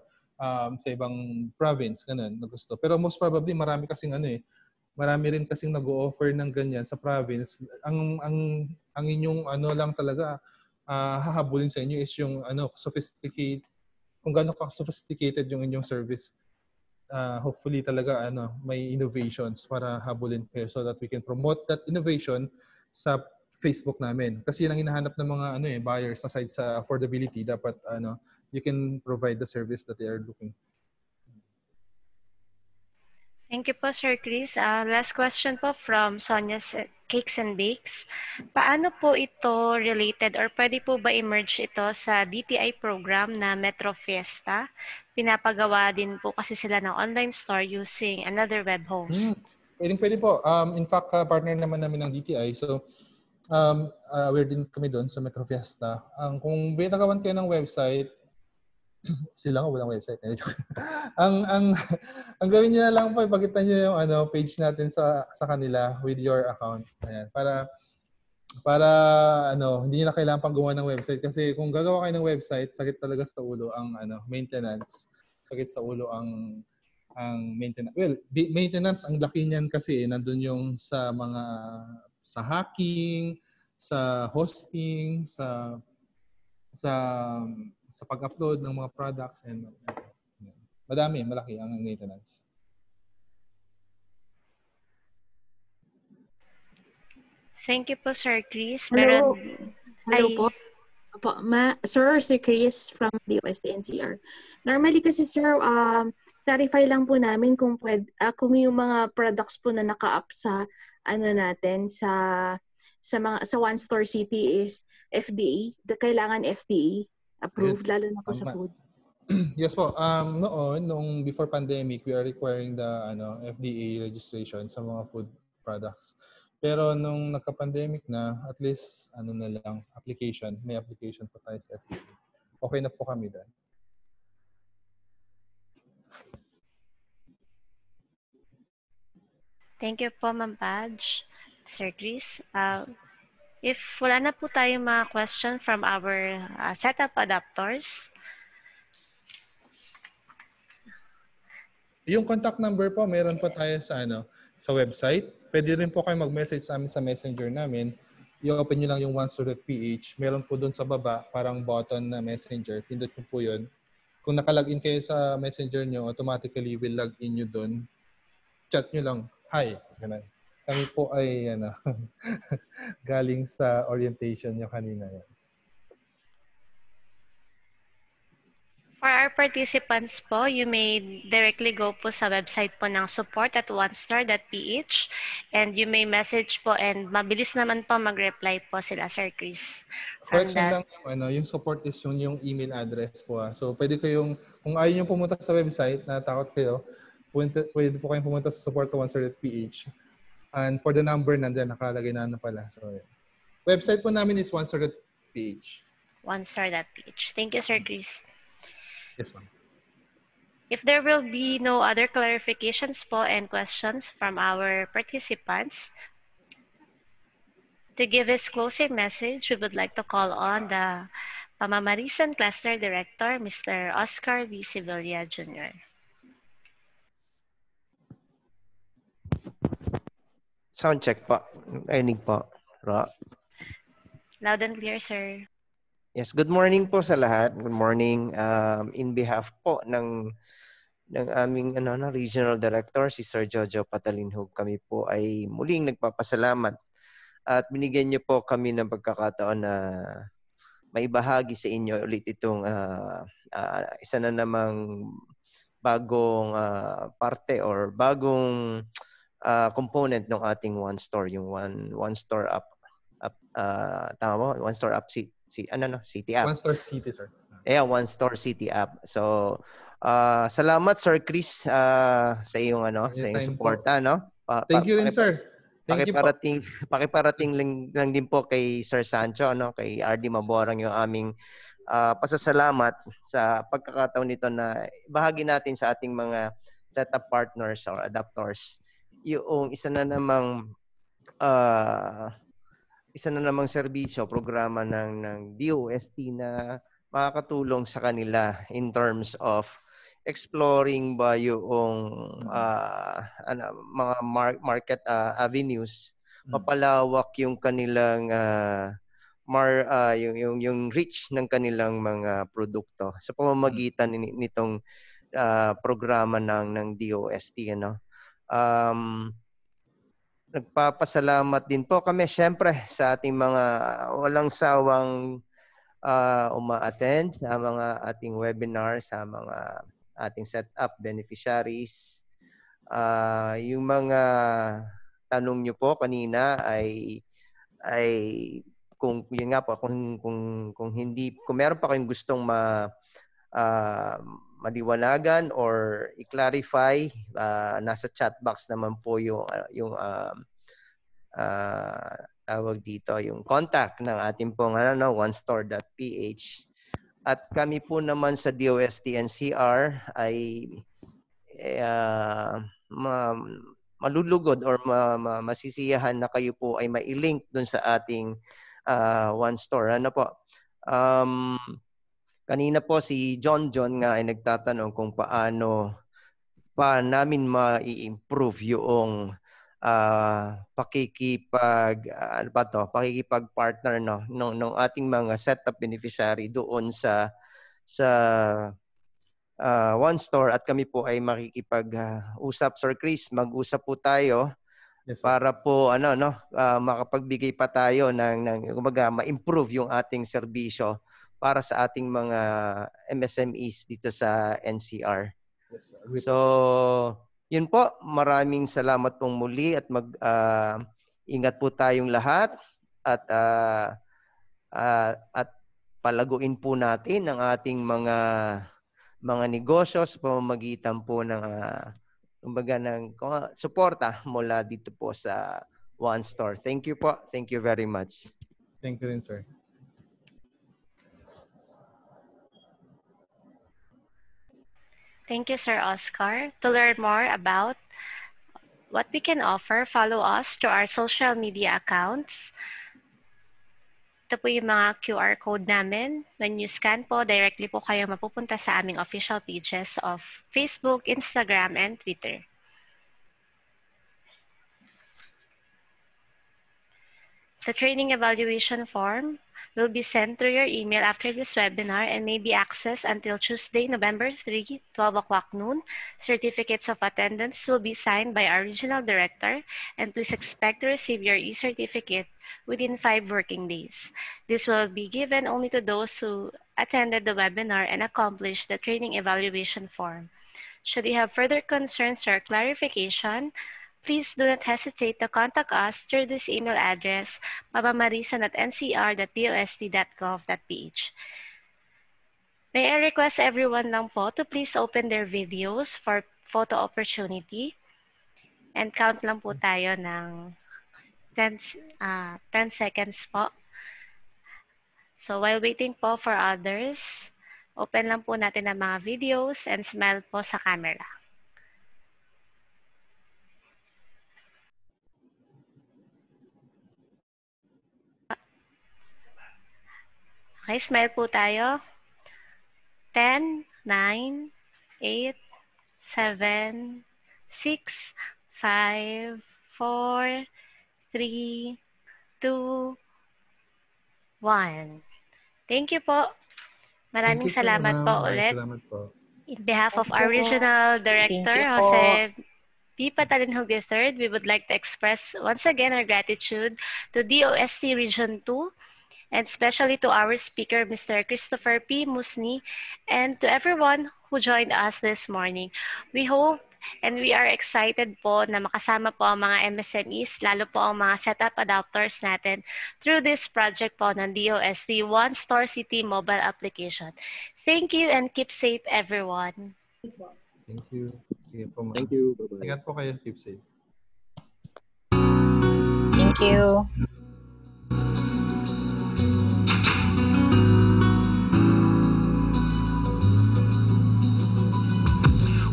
sa ibang province, ganun, na gusto. Pero most probably, marami rin kasing nag-o-offer ng ganyan sa province. Ang inyong lang talaga, hahabulin sa inyo is yung sophisticated, kung gaano ka sophisticated yung inyong service. hopefully talaga may innovations para habulin kayo so that we can promote that innovation sa Facebook namin. Kasi yun ang hinahanap ng mga buyers aside sa affordability, dapat you can provide the service that they are looking. Thank you po, Sir Chris. Last question po from Sonia's Cakes and Bakes. Paano po ito related or pwede po ba emerge ito sa DTI program na Metro Fiesta? Pinapagawa din po kasi sila ng online store using another web host. Pwede po. In fact, partner naman namin ng DTI. So, aware din kami doon sa Metro Fiesta. Kung binagawan kayo ng website, sila nga walang website. ang gawin niyo na lang po, ipakita niyo yung page natin sa kanila with your account. Ayan, para hindi niyo na kailangan pang gumawa ng website kasi kung gagawa kayo ng website, sakit talaga sa ulo ang maintenance. Sakit sa ulo ang maintenance. Well, maintenance ang laki niyan kasi nandun yung sa hacking, sa hosting, sa pag-upload ng mga products and malaki ang maintenance. Thank you po, Sir Chris. Hello po. Sir Chris from the UST-NCR. Normally kasi sir, clarify lang po namin kung yung mga products po na naka-up sa natin sa One Store City is FDA, kailangan FDA approved, lalo na po sa food. Yes po. Noong before pandemic, we are requiring the FDA registration sa mga food products. Pero nung nagka-pandemic na, at least may application pa tayo sa FDA. Okay na po kami doon. Thank you po, Ma'am Paj. Sir Chris. If wala na po tayong mga question from our setup adapters. Yung contact number po, meron po tayo sa website. Pwede rin po kayo mag-message sa amin sa messenger namin. I-open nyo lang yung onestore.ph. Meron po doon sa baba, parang button na messenger. Pindot nyo po yun. Kung nakalagin kayo sa messenger nyo, automatically will log in nyo doon. Chat nyo lang, hi. Ganun. Kami po ay galing sa orientation nyo kanina. Yan. For our participants po, you may directly go po sa website po ng support@onestore.ph and you may message po and mabilis naman po mag-reply po sila, Sir Chris. Correction lang, yung support is yung email address po. So pwede kayong, kung ayaw nyo pumunta sa website, natakot kayo, pwede po kayong pumunta sa support@onestore.ph. And for the number, nandiyan, nakalagay na pala. So, website po namin is onestore.ph. Onestore.ph. Thank you, Sir Chris. Yes, ma'am. If there will be no other clarifications po and questions from our participants, to give his closing message, we would like to call on the Pamamarisan Cluster Director, Mr. Oscar V. Sevilla Jr. Sound check po. Rinig po. Loud and clear, sir. Yes, good morning po sa lahat. Good morning. In behalf po ng aming regional director, si Sir Jojo Patalinhog, kami po ay muling nagpapasalamat at binigyan niyo po kami ng pagkakataon na maibahagi sa inyo ulit itong isa na namang bagong parte or bagong component ng ating One Store, yung One Store app, tama mo? One Store app City app. One Store City, sir. Yeah, One Store City app. So, salamat Sir Chris sa iyong sa iyong suporta, no? Thank you rin, sir. Thank you po. Pakiparating lang din po kay Sir Sancho, kay RD Maborang yung aming pasasalamat sa pagkakataon nito na bahagi natin sa ating mga setup partners or adapters yung isa na namang serbisyo, programa ng DOST na makakatulong sa kanila in terms of exploring ba yung mga market avenues, mapalawak yung kanilang yung reach ng kanilang mga produkto sa pamamagitan nitong programa ng DOST, ano. Nagpapasalamat din po kami syempre sa ating mga walang sawang uma-attend sa mga ating webinar, sa mga ating setup beneficiaries. Yung mga tanong nyo po kanina ay kung yun nga po, kung hindi, kung meron pa kayong gustong maliwanagan or i-clarify, nasa chat box naman po yung tawag dito, yung contact ng ating pong onestore.ph. At kami po naman sa DOST NCR ay malulugod or masisiyahan na kayo po ay mai-link dun sa ating OneStore. Ano po? Kanina po si John nga ay nagtatanong kung paano pa namin ma-improve yung pakikipag-partner ng ating mga setup beneficiary doon sa OneStore, at kami po ay makikipag-usap. Sir Chris, mag-usap po tayo. Yes, para po makapagbigay pa tayo ng ma-improve yung ating serbisyo para sa ating mga MSMEs dito sa NCR. Yes, so, yun po. Maraming salamat pong muli at ingat po tayong lahat at palaguin po natin ang ating mga negosyo sa pamamagitan po ng suporta mula dito po sa OneStore. Thank you po. Thank you very much. Thank you rin, sir. Thank you, Sir Oscar. To learn more about what we can offer, follow us to our social media accounts. Ito po yung mga QR code namin. When you scan po, directly po kayo mapupunta sa aming official pages of Facebook, Instagram, and Twitter. The training evaluation form will be sent through your email after this webinar and may be accessed until Tuesday, November 3, 12 o'clock noon. Certificates of attendance will be signed by our regional director, and please expect to receive your e-certificate within 5 working days. This will be given only to those who attended the webinar and accomplished the training evaluation form. Should you have further concerns or clarification, please do not hesitate to contact us through this email address, mamamarisan@ncr.dost.gov.ph. May I request everyone lang po to please open their videos for photo opportunity, and count lang po tayo ng 10 seconds po. So while waiting po for others, open lang po natin ang mga videos and smile po sa camera. Okay, smile po tayo. 10, 9, 8, 7, 6, 5, 4, 3, 2, 1. Thank you po. Maraming salamat po ulit. Salamat po. In behalf of our regional director, Jose P. Patalinhog III, we would like to express once again our gratitude to DOST Region 2, and especially to our speaker, Mr. Christopher P. Musni, and to everyone who joined us this morning. We hope and we are excited po na makasama po ang mga MSMEs, lalo po ang mga setup adopters natin through this project po ng DOST OneStore City mobile application. Thank you and keep safe, everyone. Thank you. Sige po, Thank you. Bye-bye. Ingat po kayo. Keep safe. Thank you.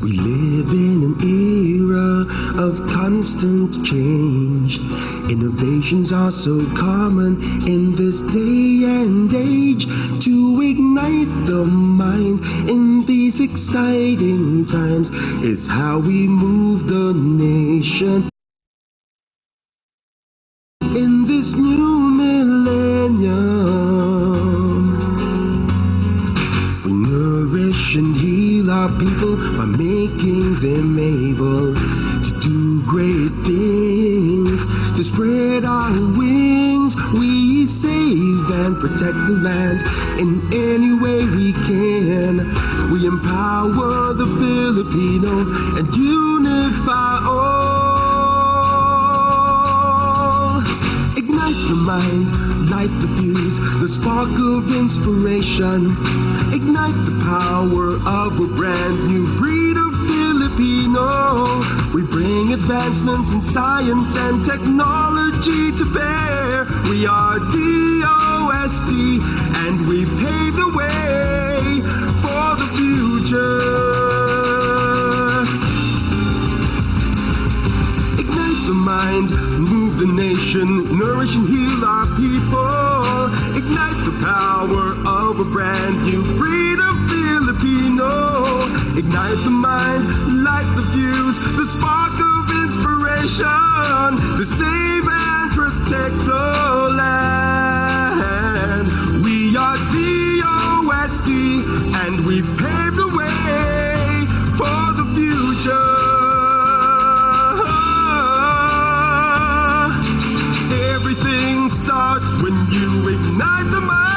We live in an era of constant change. Innovations are so common in this day and age. To ignite the mind in these exciting times is how we move the nation. In this new millennium, we nourish and heal our people by making them able to do great things. To spread our wings, we save and protect the land in any way we can. We empower the Filipino and unify all. Ignite the mind, light the fuse, the spark of inspiration. Ignite the power of a brand new breed of Filipino. We bring advancements in science and technology to bear. We are DOST and we pave the way for the future. Ignite the mind, move the nation, nourish and heal our people. Ignite the power of a brand new breed of Filipino. Ignite the mind, light the fuse, the spark of inspiration to save and protect the land. We are DOST and we pave the way for the future. Everything starts when you ignite the mind.